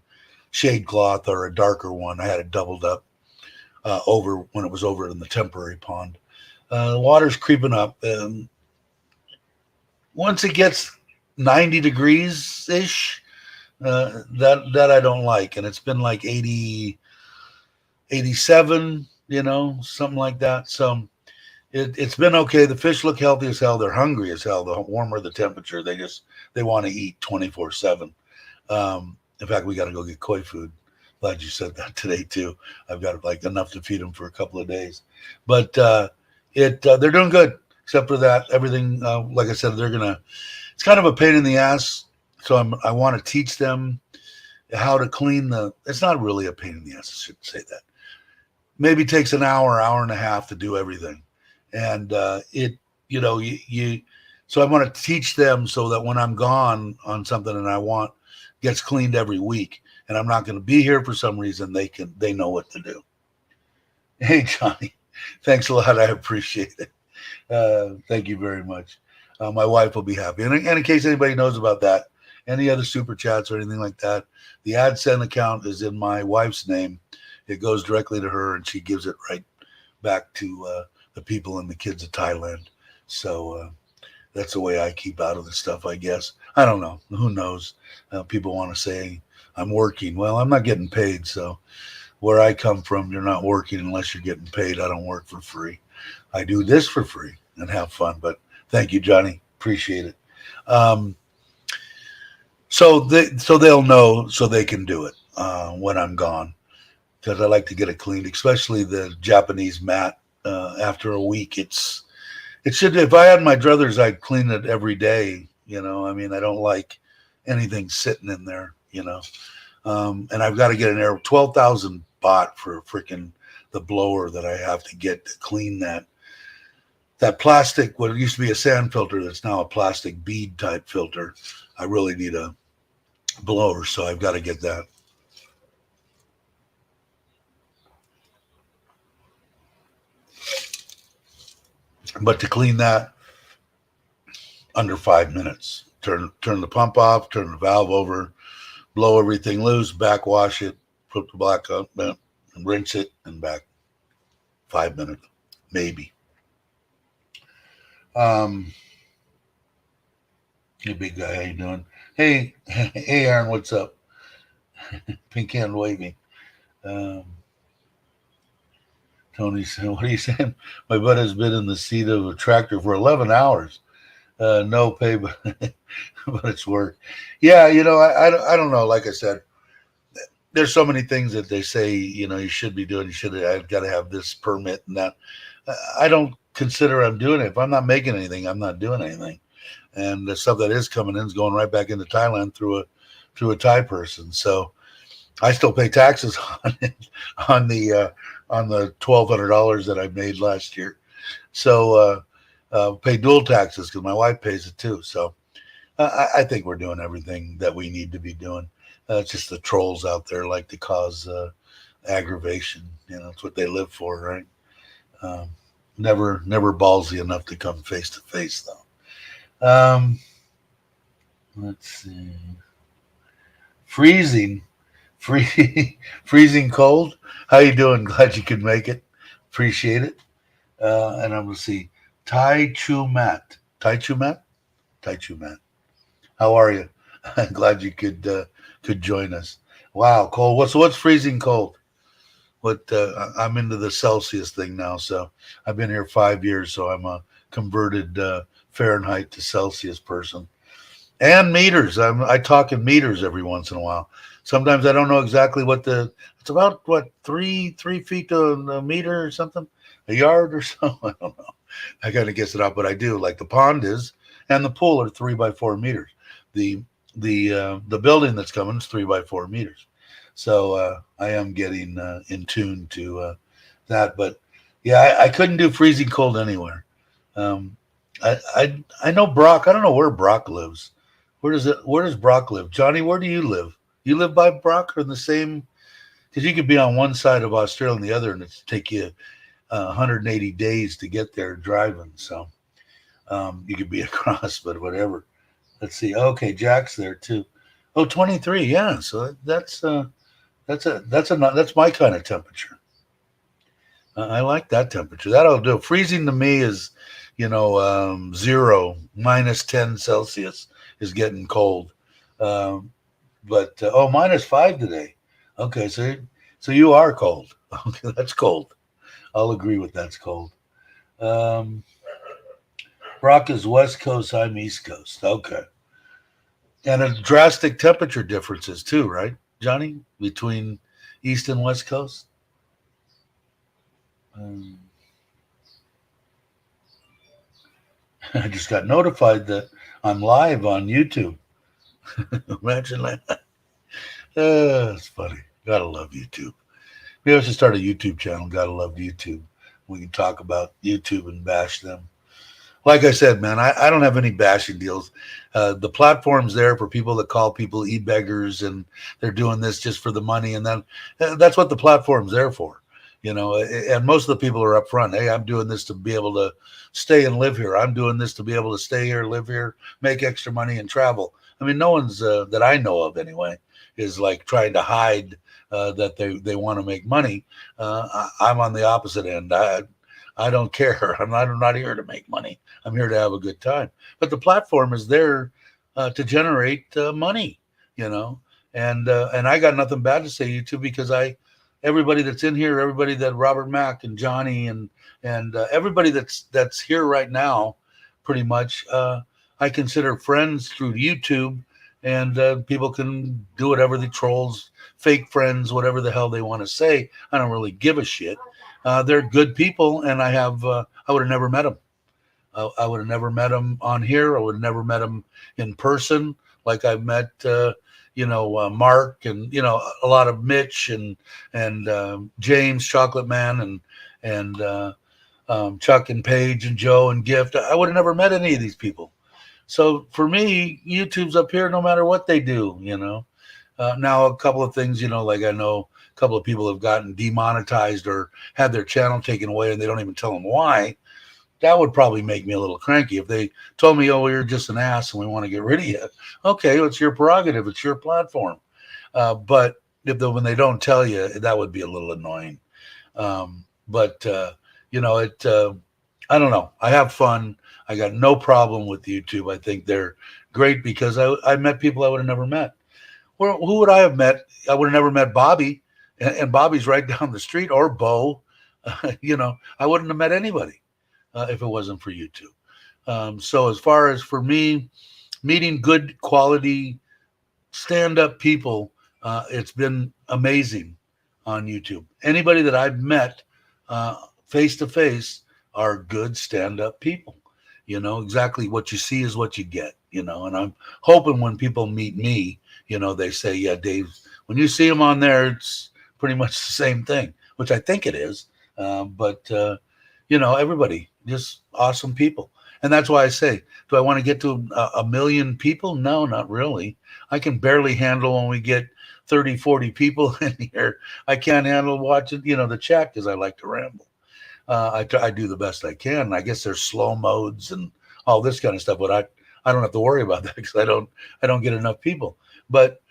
shade cloth or a darker one. I had it doubled up over when it was over in the temporary pond. The water's creeping up. Once it gets 90 degrees ish, that I don't like, and it's been like 80, 87, something like that. So it's been okay. The fish look healthy as hell. They're hungry as hell. The warmer the temperature, they want to eat 24/7. In fact, we got to go get koi food. Glad you said that today too. I've got like enough to feed them for a couple of days, but they're doing good. Except for that, everything, like I said, it's kind of a pain in the ass. So I want to teach them how to clean it's not really a pain in the ass. I shouldn't say that. Maybe takes an hour and a half to do everything. And so I want to teach them so that when I'm gone on something and I want gets cleaned every week and I'm not going to be here for some reason, they know what to do. Hey, Johnny, thanks a lot. I appreciate it. Thank you very much. My wife will be happy. And in case anybody knows about that, any other super chats or anything like that, the AdSense account is in my wife's name. It goes directly to her, and she gives it right back to the people and the kids of Thailand. So that's the way I keep out of the stuff, I guess. I don't know. Who knows? People want to say I'm working. Well, I'm not getting paid. So where I come from, you're not working unless you're getting paid. I don't work for free. I do this for free and have fun. But thank you, Johnny. Appreciate it. So they'll know, so they can do it when I'm gone, because I like to get it cleaned, especially the Japanese mat. After a week, it should. If I had my druthers, I'd clean it every day. I don't like anything sitting in there. And I've got to get an air 12,000 baht for freaking the blower that I have to get to clean that plastic. What used to be a sand filter, that's now a plastic bead type filter. I really need a blower, so I've got to get that. But to clean that, under 5 minutes. Turn the pump off, turn the valve over, blow everything loose, backwash it, put the black up, and rinse it, and back. 5 minutes, maybe. Hey, big guy, how you doing? Hey, Aaron, what's up? Pink hand waving. Tony said, what are you saying? My butt has been in the seat of a tractor for 11 hours. No pay, but it's work. Yeah, I don't know. Like I said, there's so many things that they say, you should be doing. I've got to have this permit and that. I don't consider I'm doing it. If I'm not making anything, I'm not doing anything. And the stuff that is coming in is going right back into Thailand through a Thai person. So I still pay taxes on the $1,200 that I made last year. So pay dual taxes because my wife pays it too. So I think we're doing everything that we need to be doing. It's just the trolls out there like to cause aggravation. It's what they live for, right? Never ballsy enough to come face to face, though. Let's see. Freezing cold. How you doing? Glad you could make it. Appreciate it. And I'm gonna see Tai Chu Mat. How are you? I'm glad you could join us. Wow, cold. What's freezing cold? I'm into the Celsius thing now, so I've been here 5 years, so I'm a converted Fahrenheit to Celsius person. And meters. I talk in meters every once in a while. Sometimes I don't know exactly it's about 3 feet to a meter or something, a yard or so. I don't know. I gotta guess it out, but I do. Like the pond is, and the pool are 3 by 4 meters. The the building that's coming is 3 by 4 meters. So I am getting in tune to that. But yeah, I couldn't do freezing cold anywhere. Um, I know Brock. I don't know where Brock lives. Where does Brock live? Johnny, where do you live? You live by Brock or in the same? Because you could be on one side of Australia and the other, and it's take you 180 days to get there driving. So you could be across, but whatever. Let's see. Okay, Jack's there too. Oh, 23. Yeah. So that's my kind of temperature. I like that temperature. That'll do. Freezing to me is, 0 -10 Celsius is getting cold. But -5 today. Okay, so you are cold. Okay, that's cold. I'll agree with that's cold. Um, Brock is West Coast. I'm East Coast. Okay, and a drastic temperature differences too, right, Johnny, between East and West Coast. Um, I just got notified that I'm live on YouTube. Imagine that. It's funny. Gotta love YouTube. Maybe I should start a YouTube channel. Gotta love YouTube. We can talk about YouTube and bash them. Like I said, man, I don't have any bashing deals. The platform's there for people that call people e-beggars and they're doing this just for the money. And then that's what the platform's there for, and most of the people are upfront. Hey, I'm doing this to be able to stay and live here. I'm doing this to be able to stay here, live here, make extra money and travel. I mean, no one's that I know of anyway is like trying to hide that they want to make money. I'm on the opposite end. I don't care. I'm not here to make money. I'm here to have a good time. But the platform is there to generate money, and I got nothing bad to say YouTube because everybody that's in here, everybody that Robert Mack and Johnny and everybody that's here right now, pretty much, I consider friends through YouTube, and people can do whatever the trolls, fake friends, whatever the hell they want to say. I don't really give a shit. They're good people, and I would have never met them. I would have never met them on here. I would have never met them in person, like I've met, Mark and a lot of Mitch and James, Chocolate Man, and Chuck and Paige and Joe and Gift. I would have never met any of these people. So for me, YouTube's up here no matter what they do. Now a couple of things, like I know a couple of people have gotten demonetized or had their channel taken away and they don't even tell them why. That would probably make me a little cranky if they told me, oh, you're just an ass and we want to get rid of you. Okay, well, it's your prerogative. It's your platform. But when they don't tell you, that would be a little annoying. But I don't know. I have fun. I got no problem with YouTube. I think they're great because I met people I would have never met. Well, who would I have met? I would have never met Bobby, and Bobby's right down the street, or Bo. I wouldn't have met anybody if it wasn't for YouTube. So as far as for me, meeting good quality stand-up people, it's been amazing on YouTube. Anybody that I've met face to face are good stand-up people. Exactly what you see is what you get. And I'm hoping when people meet me, they say, yeah, Dave, when you see him on there, it's pretty much the same thing, which I think it is. But everybody, just awesome people. And that's why I say, do I want to get to a million people? No, not really. I can barely handle when we get 30, 40 people in here. I can't handle watching, the chat because I like to ramble. I do the best I can. I guess there's slow modes and all this kind of stuff, but I don't have to worry about that because I don't get enough people. But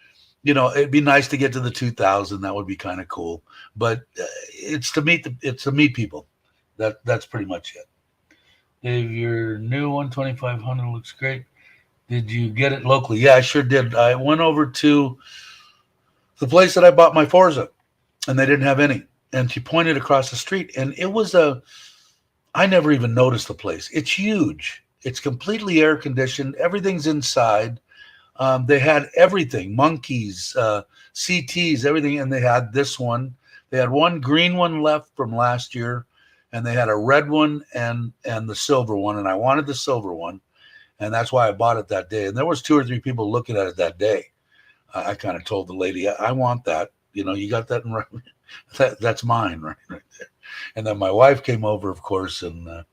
it'd be nice to get to the 2,000. That would be kind of cool. But it's to meet people. That's pretty much it. Dave, your new 12500 looks great. Did you get it locally? Yeah, I sure did. I went over to the place that I bought my Forza, and they didn't have any. And she pointed across the street, and it was I never even noticed the place. It's huge. It's completely air conditioned. Everything's inside. They had everything, monkeys, CTs, everything. And they had this one. They had one green one left from last year, and they had a red one and the silver one. And I wanted the silver one. and that's why I bought it that day. And there was 2 or 3 people looking at it that day. I kind of told the lady, I want that. You got that in that's mine right there. And then my wife came over, of course, and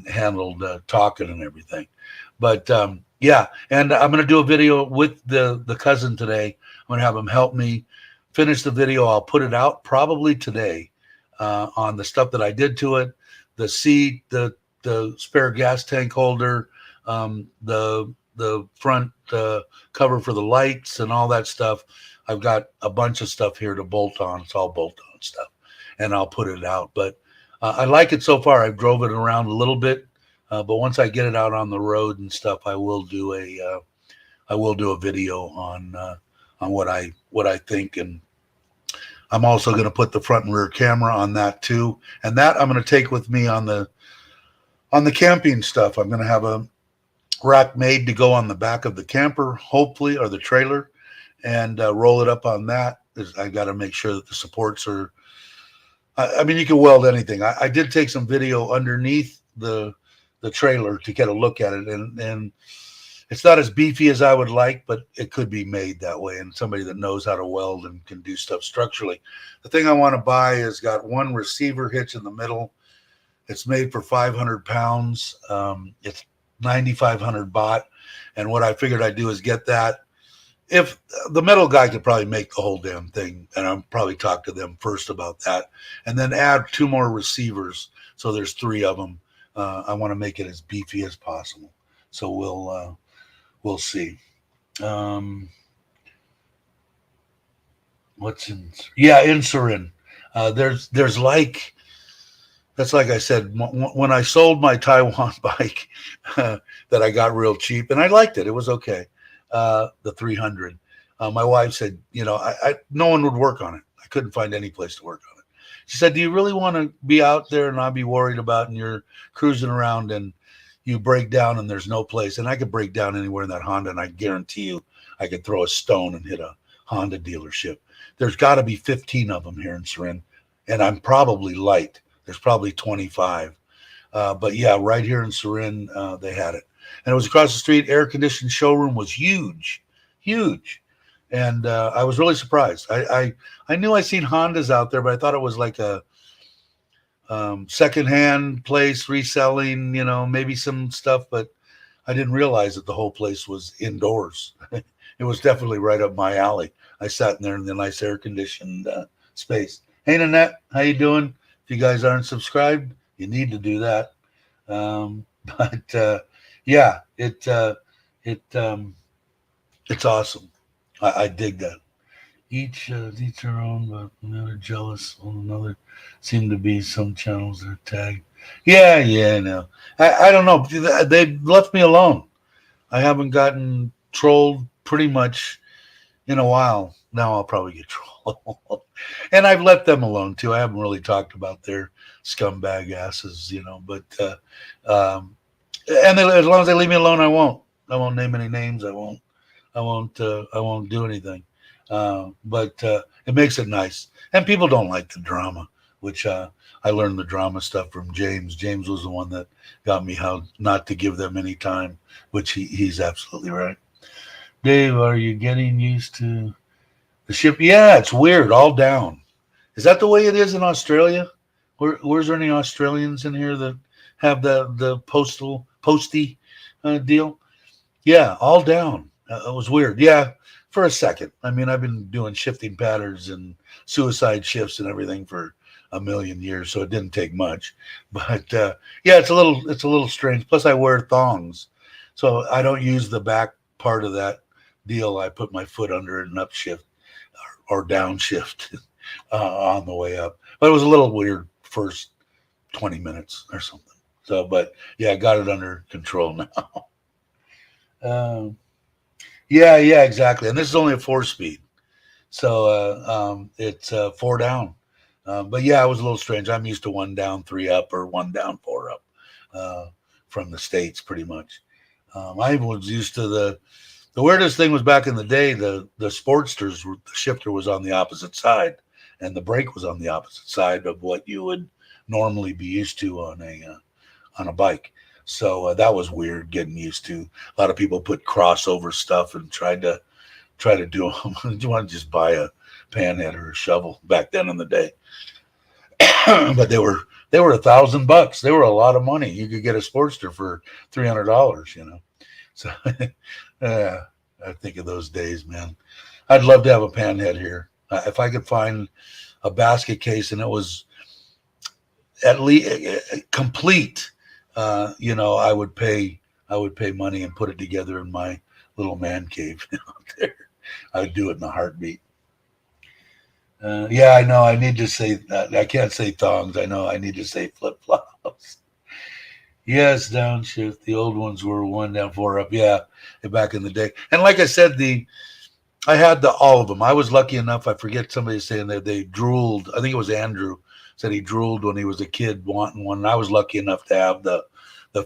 handled talking and everything. But yeah, and I'm going to do a video with the cousin today. I'm going to have him help me finish the video. I'll put it out probably today on the stuff that I did to it, the seat, the spare gas tank holder, the front cover for the lights and all that stuff. I've got a bunch of stuff here to bolt on. It's all bolt-on stuff, and I'll put it out. But I like it so far. I've drove it around a little bit, but once I get it out on the road and stuff, I will do a video on what I think. And I'm also going to put the front and rear camera on that too, and that I'm going to take with me on the camping stuff. I'm going to have a rack made to go on the back of the camper, hopefully, or the trailer, and roll it up on that. I got to make sure that the supports are. I mean, you can weld anything. I did take some video underneath the trailer to get a look at it, and it's not as beefy as I would like, but it could be made that way. And somebody that knows how to weld and can do stuff structurally. The thing I want to buy has got one receiver hitch in the middle. It's made for 500 pounds. It's 9,500 baht. And what I figured I'd do is get that. If the metal guy could probably make the whole damn thing, and I'll probably talk to them first about that, and then add 2 more receivers. So there's 3 of them. I want to make it as beefy as possible. So we'll see. What's in? Yeah, Insurin. There's like. That's like I said, when I sold my Taiwan bike that I got real cheap, and I liked it. It was okay. The 300. My wife said, no one would work on it. I couldn't find any place to work on it. She said, do you really want to be out there and not be worried about, and you're cruising around and you break down and there's no place? And I could break down anywhere in that Honda, and I guarantee you I could throw a stone and hit a Honda dealership. There's got to be 15 of them here in Surin, and I'm probably light. There's probably 25. But yeah, right here in Surin, they had it. And it was across the street. Air-conditioned showroom was huge. And I was really surprised. I knew I seen Hondas out there, but I thought it was like a secondhand place reselling, maybe some stuff. But I didn't realize that the whole place was indoors. It was definitely right up my alley. I sat in there in the nice air-conditioned space. Hey, Nanette, how you doing? If you guys aren't subscribed, you need to do that. Yeah, it's awesome. I dig that. Each their own, but another jealous on another. Seem to be some channels that are tagged. Yeah, no. I don't know. They left me alone. I haven't gotten trolled pretty much in a while. Now I'll probably get trolled. And I've let them alone too. I haven't really talked about their scumbag asses, but and as long as they leave me alone, I won't name any names. I won't do anything. But it makes it nice. And people don't like the drama, which I learned the drama stuff from James. James was the one that got me how not to give them any time, which he's absolutely right. Dave, are you getting used to the ship? Yeah, it's weird. All down. Is that the way it is in Australia? Where's there any Australians in here that have the posty deal? Yeah, all down. It was weird. Yeah, for a second. I mean, I've been doing shifting patterns and suicide shifts and everything for a million years, so it didn't take much. But yeah, it's a little strange. Plus, I wear thongs, so I don't use the back part of that deal. I put my foot under it and upshift or downshift on the way up. But it was a little weird first 20 minutes or something. So, but yeah, I got it under control now. Yeah, exactly. And this is only a 4-speed, so it's 4 down. But yeah, it was a little strange. I'm used to 1 down, 3 up, or 1 down, 4 up from the States, pretty much. I was used to the weirdest thing was back in the day, the Sportsters, the shifter was on the opposite side, and the brake was on the opposite side of what you would normally be used to on a bike. So that was weird getting used to. A lot of people put crossover stuff and try to do them. You want to just buy a panhead or a shovel back then in the day. But they were $1,000. They were a lot of money. You could get a Sportster for $300. So I think of those days, man. I'd love to have a panhead here. If I could find a basket case and it was at least complete, I would pay money and put it together in my little man cave out there. I would do it in a heartbeat. Yeah, I know. I need to say that. I can't say thongs. I know. I need to say flip flops. Yes, downshift. The old ones were one down, four up. Yeah, back in the day. And like I said, I had all of them. I was lucky enough. I forget somebody saying that they drooled. I think it was Andrew said he drooled when he was a kid wanting one. And I was lucky enough to have the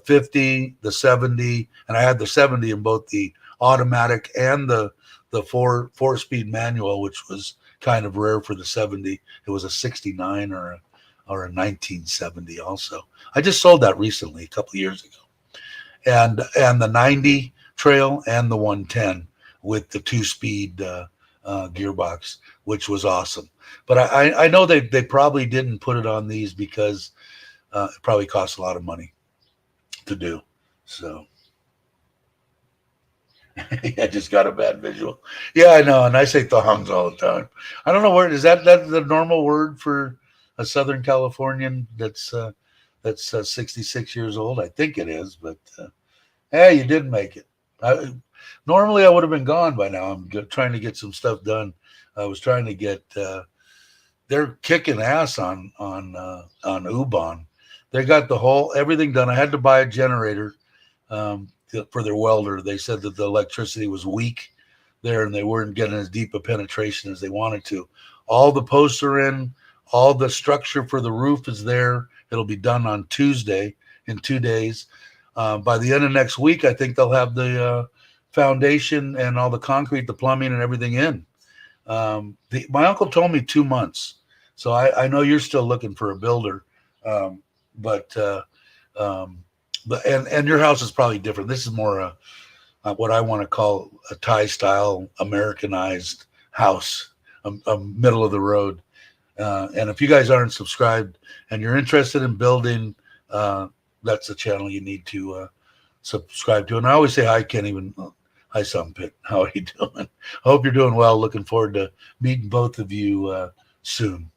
50, the 70, and I had the 70 in both the automatic and the four-speed manual, which was kind of rare for the 70. It was a 69 or a 1970 also. I just sold that recently, a couple of years ago. And the 90 trail and the 110 with the two-speed gearbox, which was awesome. But I know they probably didn't put it on these because it probably costs a lot of money to do. So I just got a bad visual. Yeah, I know, and I say thongs all the time. I don't know where is that the normal word for a Southern Californian that's 66 years old. I think it is, but hey, you did make it. Normally I would have been gone by now. I'm trying to get some stuff done. I was trying to get. They're kicking ass on Ubon. They got everything done. I had to buy a generator for their welder. They said that the electricity was weak there and they weren't getting as deep a penetration as they wanted to. All the posts are in. All the structure for the roof is there. It'll be done on Tuesday in 2 days. By the end of next week, I think they'll have the foundation and all the concrete, the plumbing, and everything in. My uncle told me 2 months, so I know you're still looking for a builder, but your house is probably different. This is more what I want to call a Thai style Americanized house, a middle of the road. And if you guys aren't subscribed and you're interested in building, that's the channel you need to subscribe to. And I always say hi, Ken. Hi, Sumpit. How are you doing? I hope you're doing well. Looking forward to meeting both of you soon.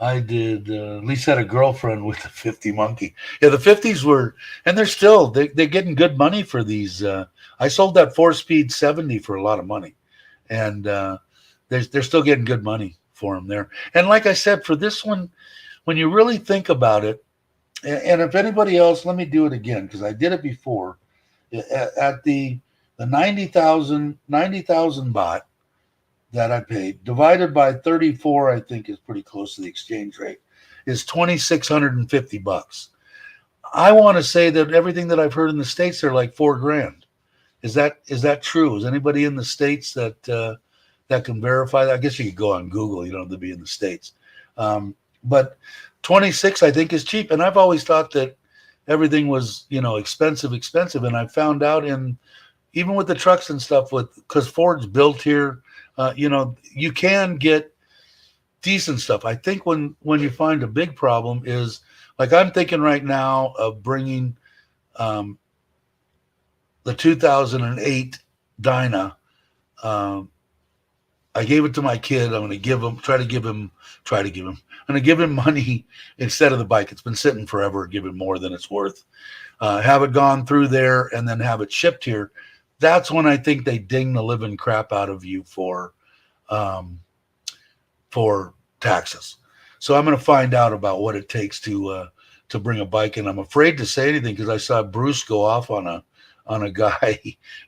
I did. At least had a girlfriend with a 50 monkey. Yeah, the 50s were, and they're getting good money for these. I sold that 4-speed 70 for a lot of money, and they're still getting good money for them there. And like I said, for this one, when you really think about it, and if anybody else, let me do it again because I did it before. At the 90,000 baht that I paid, divided by 34, I think is pretty close to the exchange rate, is $2,650. I want to say that everything that I've heard in the States, they're like $4,000. Is that true? Is anybody in the States that can verify that? I guess you could go on Google. You don't have to be in the States. But 26, I think, is cheap. And I've always thought that everything was, expensive. And I found out even with the trucks and stuff, because Ford's built here, you can get decent stuff. I think when you find a big problem is, like I'm thinking right now of bringing the 2008 Dyna. I gave it to my kid. I'm going to try to give him. I'm going to give him money instead of the bike. It's been sitting forever. Give him more than it's worth. Have it gone through there and then have it shipped here. That's when I think they ding the living crap out of you for taxes. So I'm going to find out about what it takes to bring a bike in. I'm afraid to say anything because I saw Bruce go off on a guy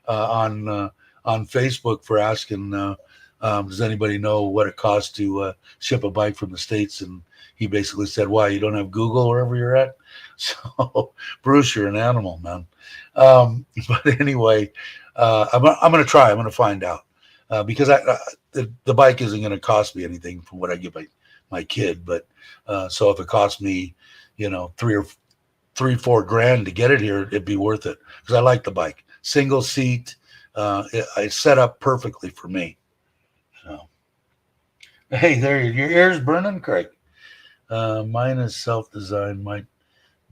on Facebook for asking. Does anybody know what it costs to ship a bike from the States? And he basically said, why, you don't have Google wherever you're at? So, Bruce, you're an animal, man. But anyway, I'm going to try. I'm going to find out because the bike isn't going to cost me anything from what I give my kid. But so if it costs me, $3,000 3-4 grand to get it here, it'd be worth it because I like the bike. Single seat, I set up perfectly for me. So, hey, there, your ears burning, Craig. Mine is self-designed. Might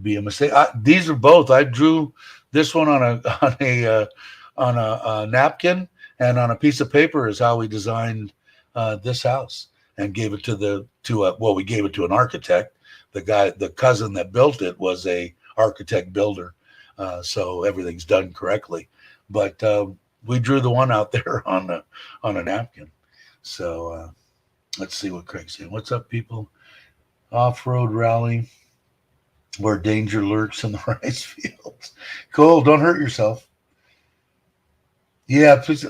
be a mistake. These are both. I drew this one on a napkin and on a piece of paper is how we designed this house and gave it we gave it to an architect. The cousin that built it was a architect builder, so everything's done correctly. But we drew the one out there on a napkin. So let's see what Craig's saying. What's up, people? Off-road rally where danger lurks in the rice fields. Cool. Don't hurt yourself. Yeah, please,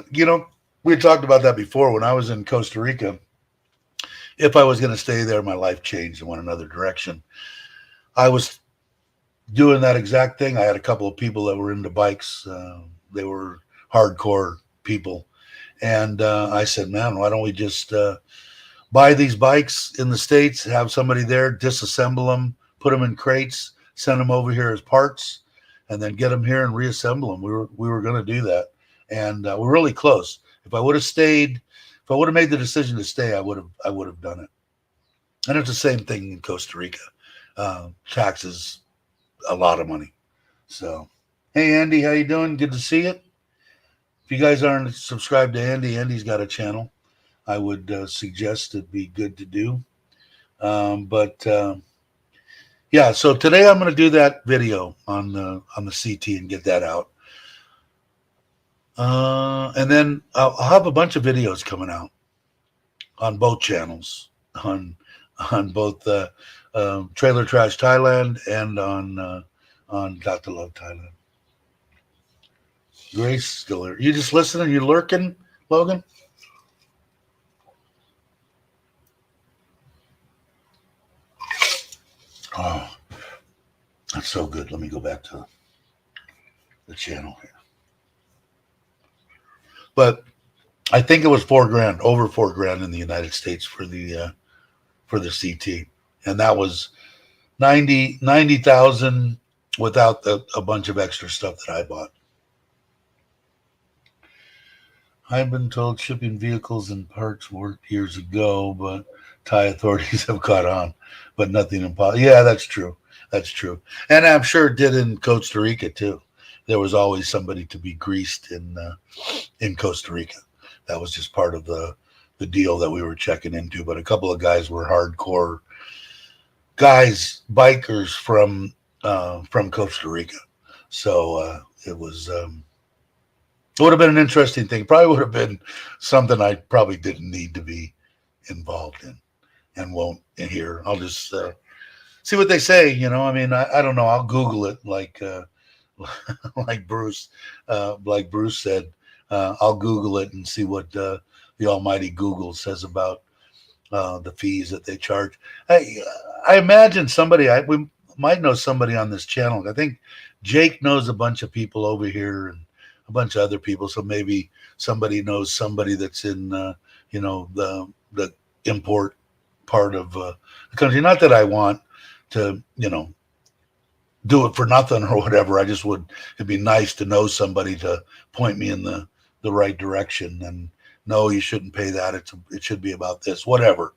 we had talked about that before when I was in Costa Rica. If I was going to stay there, my life changed and went another direction. I was doing that exact thing. I had a couple of people that were into bikes. They were hardcore people. And I said, man, why don't we just buy these bikes in the States, have somebody there, disassemble them, put them in crates, send them over here as parts, and then get them here and reassemble them. We were going to do that. And we're really close. If I would have stayed, if I would have made the decision to stay, I would have done it. And it's the same thing in Costa Rica. Taxes, a lot of money. So, hey, Andy, how you doing? Good to see you. If you guys aren't subscribed to Andy, Andy's got a channel. I would suggest it'd be good to do. Yeah, so today I'm going to do that video on the CT and get that out. And then I'll have a bunch of videos coming out on both channels, on both Trailer Trash Thailand and on Got to Love Thailand. Grace still here. You just listening? You lurking, Logan? Oh, that's so good. Let me go back to the channel here. But I think it was $4 grand, over $4 grand in the United States for the CT, and that was 90,000 without a bunch of extra stuff that I bought. I've been told shipping vehicles and parts worked years ago, but Thai authorities have caught on, but nothing impossible. Yeah, that's true. That's true. And I'm sure it did in Costa Rica too. There was always somebody to be greased in Costa Rica. That was just part of the deal that we were checking into. But a couple of guys were hardcore guys, bikers from Costa Rica. So it was it would have been an interesting thing. Probably would have been something I probably didn't need to be involved in and won't in here. I'll just see what they say. I mean, I don't know. I'll Google it like Bruce said. I'll Google it and see what the almighty Google says about the fees that they charge. I imagine we might know somebody on this channel. I think Jake knows a bunch of people over here and a bunch of other people. So maybe somebody knows somebody that's in the import part of the country. Not that I want to do it for nothing or whatever. It'd be nice to know somebody to point me in the right direction and no, you shouldn't pay that. It should be about this, whatever.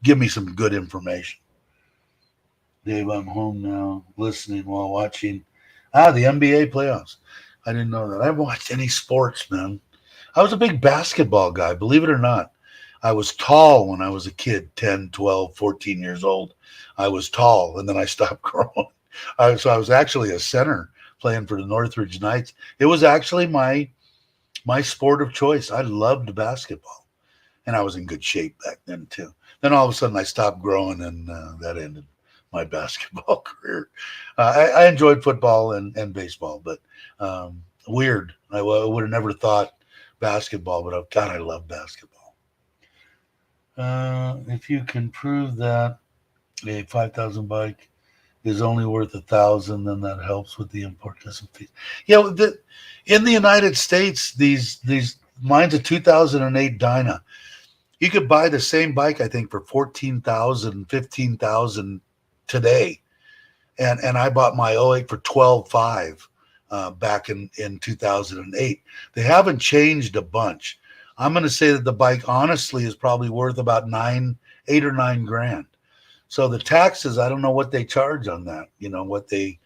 Give me some good information. Dave, I'm home now, listening while watching the NBA playoffs. I didn't know that. I haven't watched any sports, man. I was a big basketball guy, believe it or not. I was tall when I was a kid, 10, 12, 14 years old. I was tall, and then I stopped growing. So I was actually a center playing for the Northridge Knights. It was actually my sport of choice. I loved basketball, and I was in good shape back then too. Then all of a sudden I stopped growing, and that ended my basketball career. I enjoyed football and baseball, but weird. I would have never thought basketball, but God, I love basketball. If you can prove that a 5,000 bike is only worth 1,000, then that helps with the importation fees. Yeah, in the United States, mine's a 2008 Dyna. You could buy the same bike, I think, for 14,000, 15,000 today. and I bought my '08 for 12.5 back in 2008. They haven't changed a bunch. I'm going to say that the bike honestly is probably worth about 8 or 9 grand. So the taxes, I don't know what they charge on that. What they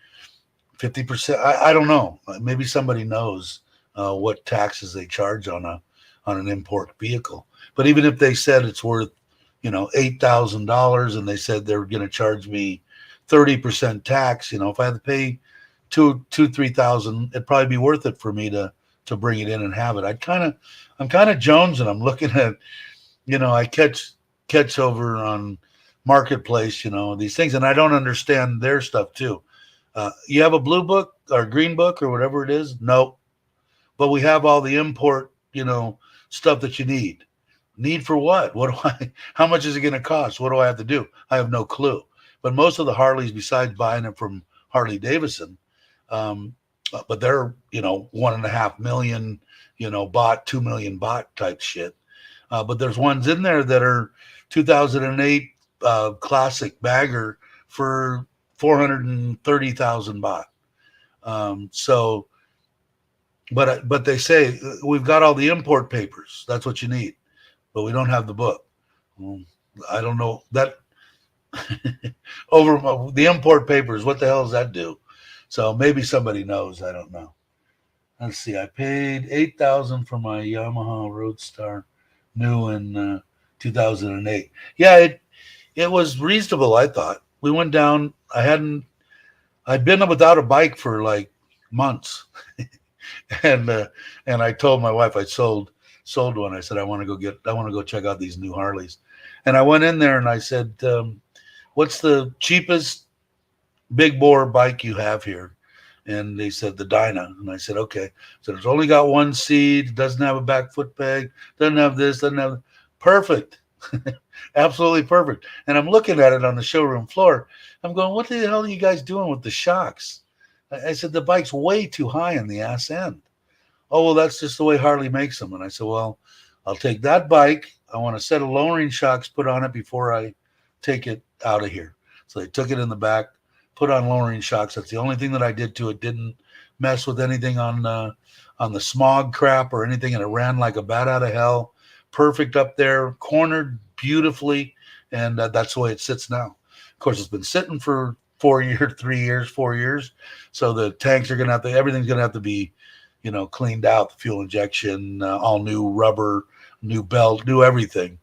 50%. I don't know. Maybe somebody knows what taxes they charge on an import vehicle. But even if they said it's worth $8,000 and they said they're going to charge me 30% tax, if I had to pay 3,000, it'd probably be worth it for me to bring it in and have it. I'm kind of jonesing. I'm looking at, I catch over on Marketplace, these things, and I don't understand their stuff too. You have a blue book or green book or whatever it is? No, but we have all the import, stuff that you need. Need for what? How much is it going to cost? What do I have to do? I have no clue. But most of the Harleys, besides buying them from Harley Davidson, but they're, 1.5 million, bought, 2 million bought type shit. But there's ones in there that are 2008 classic bagger for 430,000 baht. But they say we've got all the import papers. That's what you need, but we don't have the book. Well, I don't know that over the import papers. What the hell does that do? So maybe somebody knows. I don't know. Let's see. I paid 8,000 for my Yamaha Roadstar new in 2008. Yeah, it was reasonable. I thought we went down. I'd been without a bike for like months, and I told my wife I sold one. I said I want to go check out these new Harleys, and I went in there and I said, "What's the cheapest big bore bike you have here?" And they said the Dyna, and I said okay. So it's only got one seat, doesn't have a back foot peg, doesn't have this, doesn't have perfect. Absolutely perfect. And I'm looking at it on the showroom floor. I'm going, what the hell are you guys doing with the shocks? I said, the bike's way too high in the ass end. Oh, well, that's just the way Harley makes them. And I said, well, I'll take that bike. I want a set of lowering shocks put on it before I take it out of here. So they took it in the back, put on lowering shocks. That's the only thing that I did to it. Didn't mess with anything on the smog crap or anything. And it ran like a bat out of hell. Perfect up there, cornered beautifully, and that's the way it sits now. Of course, it's been sitting for 4 years. So the tanks are going to have to, everything's going to have to be, cleaned out, the fuel injection, all new rubber, new belt, new everything.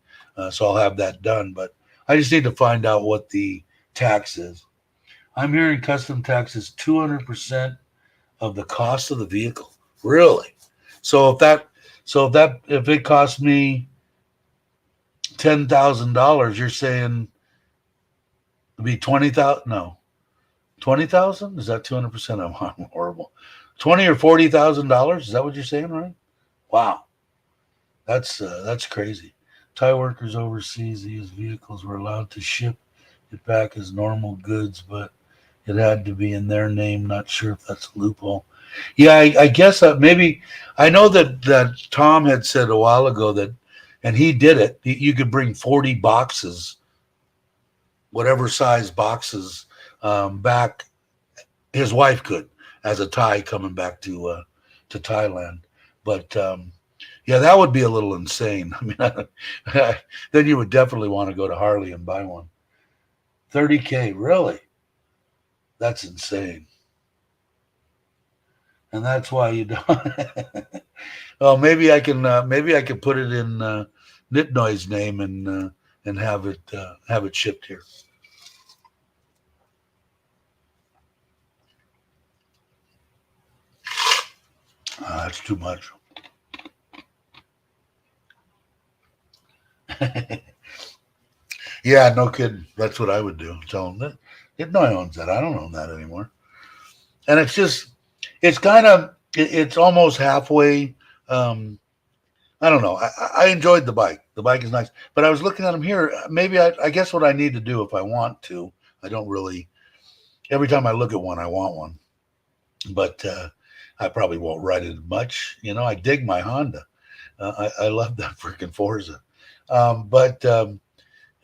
So I'll have that done. But I just need to find out what the tax is. I'm hearing custom tax is 200% of the cost of the vehicle. Really? So if it costs me $10,000, you're saying it'd be 20,000? No, 20,000? Is that 200%? I'm horrible. $20,000 or $40,000? Is that what you're saying, right? Wow, that's crazy. Thai workers overseas use vehicles were allowed to ship it back as normal goods, but it had to be in their name. Not sure if that's a loophole. Yeah, I guess maybe I know that Tom had said a while ago that, and he did it. You could bring 40 boxes, whatever size boxes, back. His wife could, as a Thai coming back to Thailand. But yeah, that would be a little insane. I mean, then you would definitely want to go to Harley and buy one. 30K, really? That's insane. And that's why you don't. Well, maybe I can put it in Nitnoy's name and have it shipped here. That's too much. Yeah, no kidding. That's what I would do. Tell them that Nitnoy owns that. I don't own that anymore. And it's almost halfway. I don't know. I enjoyed the bike. The bike is nice, but I was looking at them here. Maybe I guess what I need to do if I want to. I don't really. Every time I look at one, I want one, but I probably won't ride it much. I dig my Honda. I love that freaking Forza, but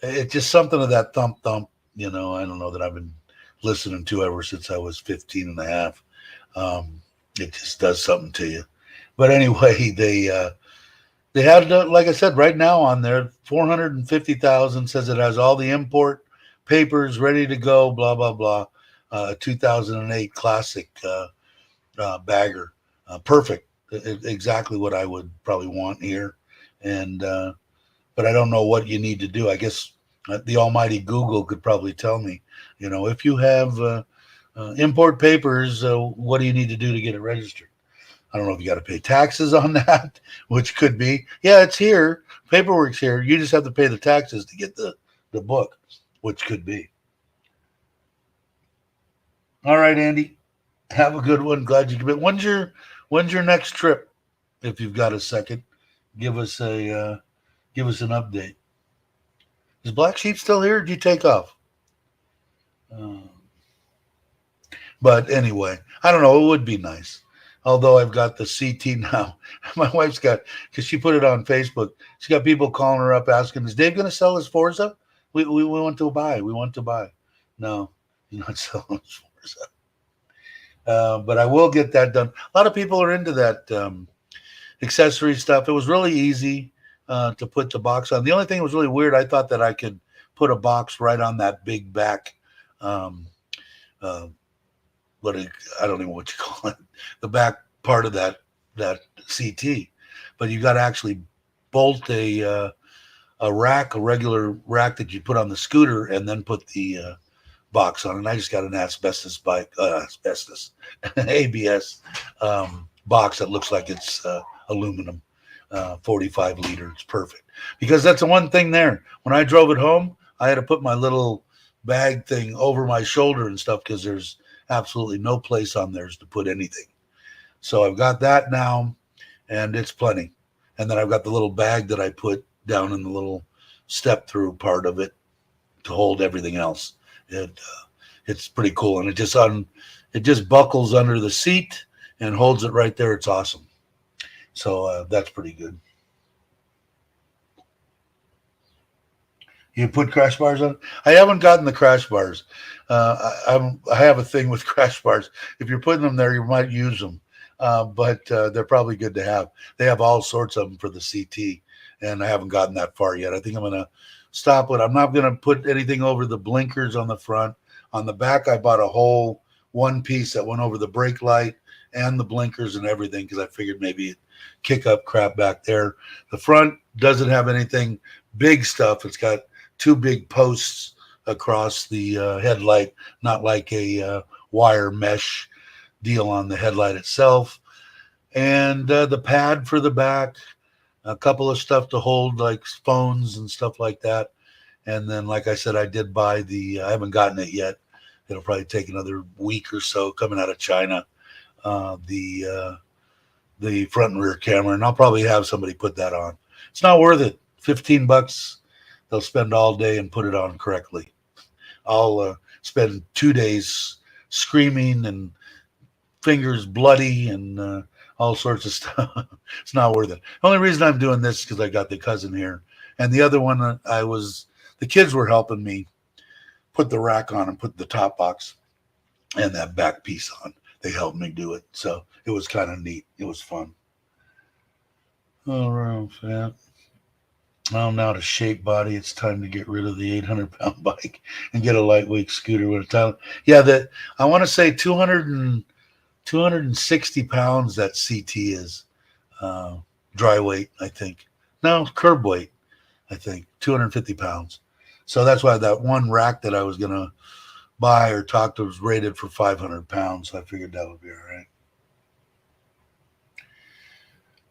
it's just something of that thump. I don't know that I've been listening to ever since I was 15 and a half. It just does something to you. But anyway, they had, like I said, right now on there, 450,000, says it has all the import papers ready to go, blah, blah, blah. 2008 classic bagger. Perfect. Exactly what I would probably want here. And, but I don't know what you need to do. I guess the almighty Google could probably tell me, if you have import papers, what do you need to do to get it registered? I don't know if you got to pay taxes on that, which could be. Yeah, it's here. Paperwork's here. You just have to pay the taxes to get the book, which could be. All right, Andy. Have a good one. Glad you could be. When's your next trip? If you've got a second, give us an update. Is Black Sheep still here? Or did you take off? But anyway, I don't know. It would be nice. Although I've got the CT now. My wife's got, because she put it on Facebook, she's got people calling her up asking, is Dave going to sell his Forza? We want to buy. We want to buy. No, he's not selling his Forza. But I will get that done. A lot of people are into that accessory stuff. It was really easy to put the box on. The only thing that was really weird, I thought that I could put a box right on that big back I don't even know what you call it, the back part of that CT, but you got to actually bolt a rack, a regular rack that you put on the scooter, and then put the box on. And I just got an asbestos ABS box that looks like it's aluminum, 45 liter. It's perfect because that's the one thing there. When I drove it home, I had to put my little bag thing over my shoulder and stuff because there's absolutely no place on theirs to put anything. So I've got that now, and it's plenty. And then I've got the little bag that I put down in the little step through part of it to hold everything else. It's pretty cool, and it just buckles under the seat and holds it right there. It's awesome. So that's pretty good. You put crash bars on? I haven't gotten the crash bars. I have a thing with crash bars. If you're putting them there, you might use them, but they're probably good to have. They have all sorts of them for the CT, and I haven't gotten that far yet. I think I'm going to stop it. I'm not going to put anything over the blinkers on the front. On the back, I bought a whole one piece that went over the brake light and the blinkers and everything because I figured maybe it'd kick up crap back there. The front doesn't have anything big stuff. It's got two big posts across the headlight, not like a wire mesh deal on the headlight itself. And the pad for the back, a couple of stuff to hold like phones and stuff like that. And then, like I said, I did buy I haven't gotten it yet. It'll probably take another week or so coming out of China, the front and rear camera. And I'll probably have somebody put that on. It's not worth it. $15. They'll spend all day and put it on correctly. I'll spend 2 days screaming and fingers bloody and all sorts of stuff. It's not worth it. The only reason I'm doing this is because I got the cousin here. And the other one, the kids were helping me put the rack on and put the top box and that back piece on. They helped me do it. So it was kind of neat. It was fun. All right, yeah. Well, now to shape body, it's time to get rid of the 800-pound bike and get a lightweight scooter with a tire. Yeah, I want to say 260 pounds that CT is dry weight, I think. No, curb weight, I think, 250 pounds. So that's why that one rack that I was going to buy or talk to was rated for 500 pounds. So I figured that would be all right.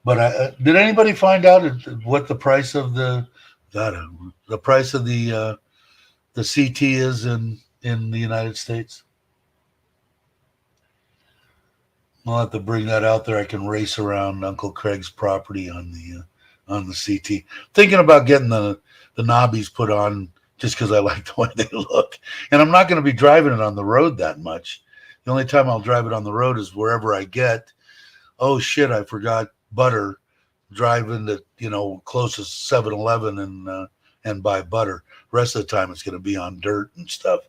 But did anybody find out what the price of the CT is in the United States? I'll have to bring that out there. I can race around Uncle Craig's property on the CT. Thinking about getting the knobbies put on just because I like the way they look. And I'm not going to be driving it on the road that much. The only time I'll drive it on the road is wherever I get. Oh shit! I forgot butter. Driving to closest 7-Eleven and buy butter. Rest of the time it's going to be on dirt and stuff.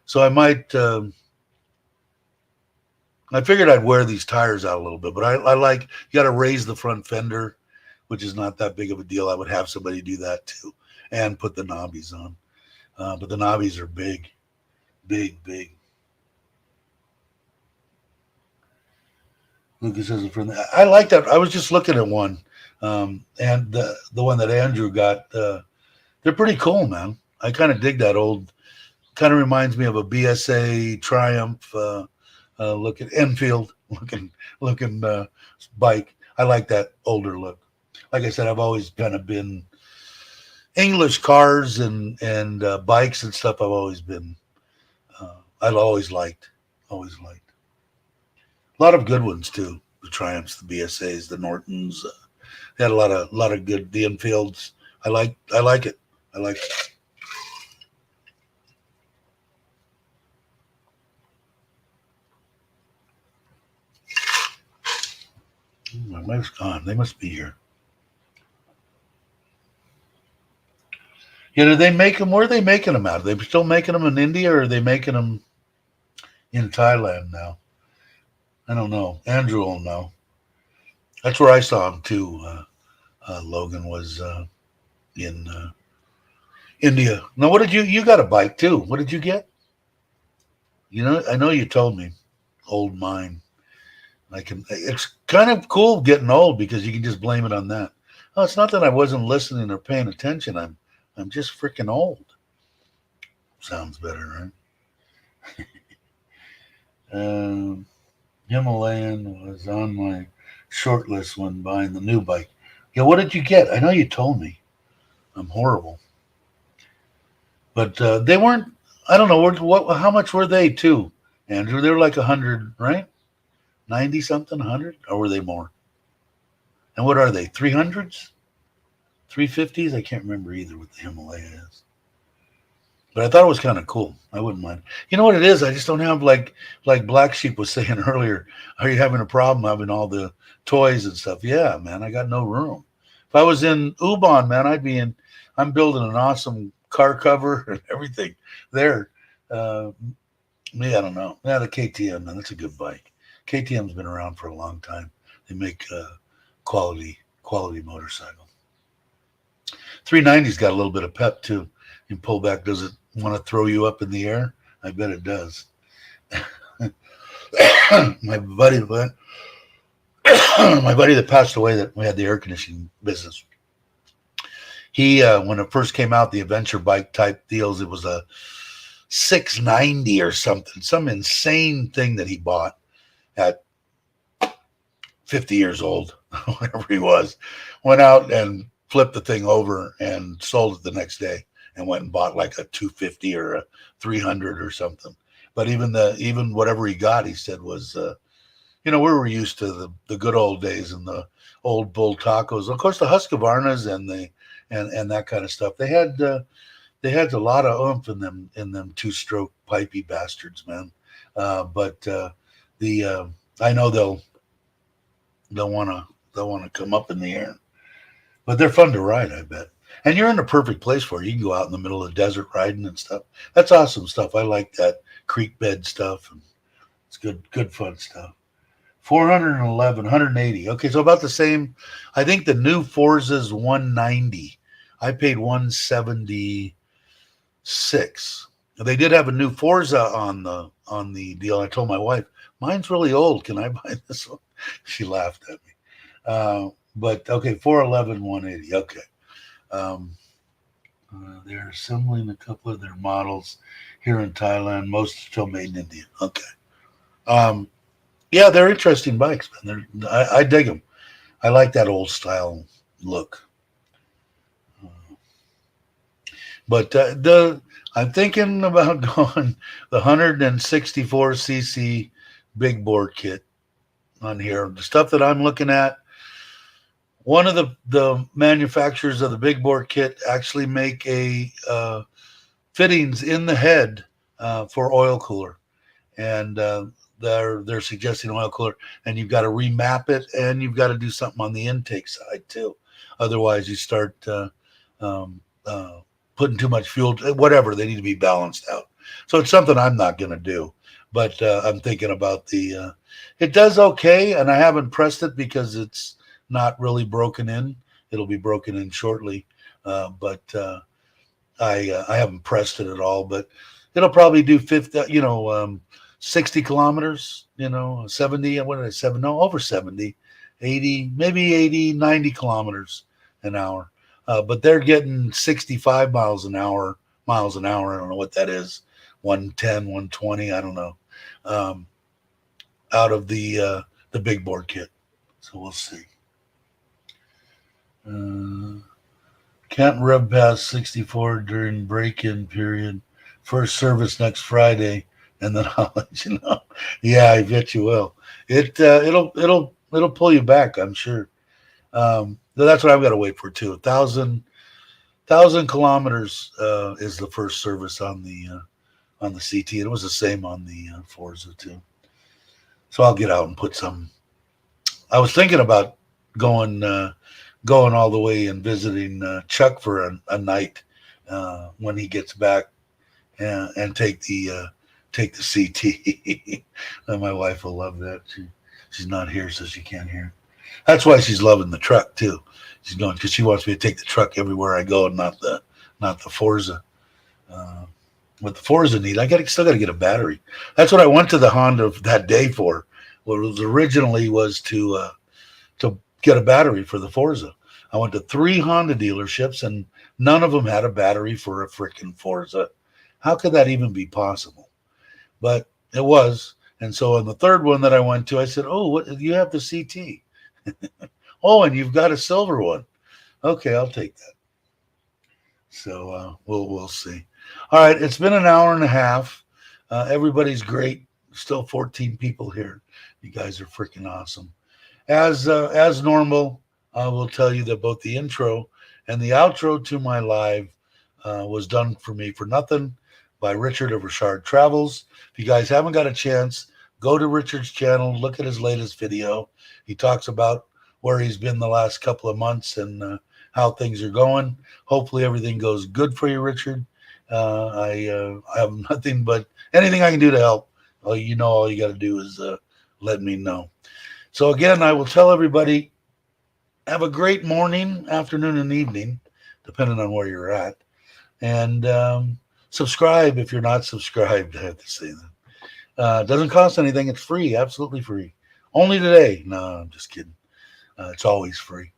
So I might. I figured I'd wear these tires out a little bit, but I like, you got to raise the front fender, which is not that big of a deal. I would have somebody do that too, and put the knobbies on. But the knobbies are big, big, big. Lucas has a friend. I like that. I was just looking at one, and the one that Andrew got. They're pretty cool, man. I kind of dig that old. Kind of reminds me of a BSA Triumph. Looking Enfield looking bike. I like that older look. Like I said, I've always kind of been English cars and bikes and stuff. I've always liked. Always liked. A lot of good ones too. The Triumphs, the BSAs, the Nortons. They had a lot of good. The Enfields. I like it. I like it. My wife's gone. They must be here. Yeah, do they make them? Where are they making them out? Are they still making them in India, or are they making them in Thailand now? I don't know. Andrew will know. That's where I saw him too. Logan was in India. Now, what did you got a bike too? What did you get? You know, I know you told me. Old mine. It's kind of cool getting old because you can just blame it on that. Oh, it's not that I wasn't listening or paying attention. I'm just freaking old. Sounds better, right? Himalayan was on my short list when buying the new bike. Yeah, what did you get? I know you told me. I'm horrible. But they weren't, I don't know, how much were they too, Andrew? They were like 100, right? 90 something, 100? Or were they more? And what are they, 300s? 350s? I can't remember either what the Himalaya is. But I thought it was kind of cool. I wouldn't mind. You know what it is? I just don't have, like Black Sheep was saying earlier, are you having a problem having all the toys and stuff? Yeah, man, I got no room. If I was in Ubon, man, I'm building an awesome car cover and everything there. Me, I don't know. Yeah, the KTM, man, that's a good bike. KTM's been around for a long time. They make quality motorcycle. 390's got a little bit of pep too. You pull back, does it want to throw you up in the air? I bet it does. my buddy that passed away, that we had the air conditioning business. He when it first came out, the adventure bike type deals, it was a 690 or something, some insane thing that he bought at 50 years old, whatever he was, went out and flipped the thing over and sold it the next day, and went and bought like a 250 or a 300 or something. But even whatever he got, he said was, we were used to the good old days and the old bull tacos. Of course, the Husqvarnas and that kind of stuff. They had a lot of oomph in them two-stroke pipey bastards, man. But I know they'll want to come up in the air, but they're fun to ride, I bet. And you're in the perfect place for it. You can go out in the middle of the desert riding and stuff. That's awesome stuff. I like that creek bed stuff, and it's good fun stuff. 411, 180. Okay, so about the same. I think the new Forza's 190. I paid 176. They did have a new Forza on the deal. I told my wife, mine's really old. Can I buy this one? She laughed at me. But okay, 411, 180. Okay. They're assembling a couple of their models here in Thailand. Most still made in India. Okay. Yeah, they're interesting bikes, man. I dig them. I like that old style look. But I'm thinking about going the 164cc big bore kit on here. The stuff that I'm looking at, one of the manufacturers of the big bore kit actually make a fittings in the head for oil cooler, and they're suggesting oil cooler, and you've got to remap it, and you've got to do something on the intake side too. Otherwise, you start putting too much fuel. Whatever, they need to be balanced out. So it's something I'm not going to do. But I'm thinking about it does okay, and I haven't pressed it because it's not really broken in. It'll be broken in shortly. But I haven't pressed it at all, but it'll probably do 50, 60 kilometers, 70, what did I, 7, no, over 70, 80, maybe 80, 90 kilometers an hour. But they're getting 65 miles an hour. I don't know what that is. 110, 120, I don't know. Out of the big board kit. So we'll see. Can't rev past 64 during break-in period. First service next Friday, and then I'll let you know. Yeah, I bet you will. It'll pull you back, I'm sure. That's what I've got to wait for too. 1,000 kilometers is the first service on the CT. It was the same on the Forza too. So I'll get out and put some. I was thinking about going all the way and visiting Chuck for a night when he gets back, and take the CT. And my wife will love that. She's not here, so she can't hear. That's why she's loving the truck too. She's going because she wants me to take the truck everywhere I go, and not the Forza. What the Forza need, still got to get a battery. That's what I went to the Honda that day for. What it was originally was to get a battery for the Forza. I went to 3 Honda dealerships, and none of them had a battery for a freaking Forza. How could that even be possible? But it was. And so on the third one that I went to, I said, "Oh, what, you have the CT?" "Oh, and you've got a silver one." "Okay, I'll take that." So we'll see. All right, it's been an hour and a half. Everybody's great. Still 14 people here. You guys are freaking awesome. As normal, I will tell you that both the intro and the outro to my live was done for me for nothing by Richard of Richard Travels. If you guys haven't got a chance, go to Richard's channel, look at his latest video. He talks about where he's been the last couple of months and how things are going. Hopefully everything goes good for you, Richard. I have nothing but anything I can do to help. All you got to do is let me know. So again, I will tell everybody, have a great morning, afternoon, and evening, depending on where you're at. And subscribe if you're not subscribed. I have to say that. It doesn't cost anything. It's free, absolutely free. Only today. No, I'm just kidding. It's always free.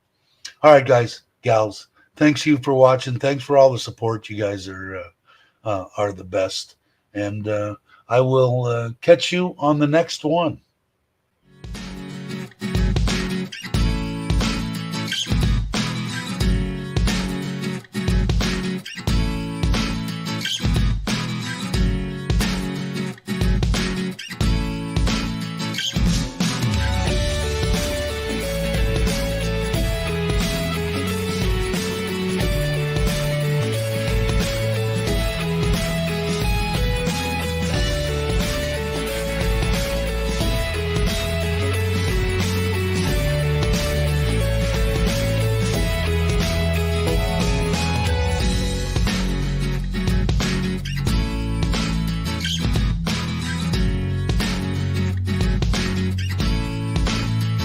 All right, guys, gals, thanks you for watching. Thanks for all the support. You guys are the best. And I will catch you on the next one.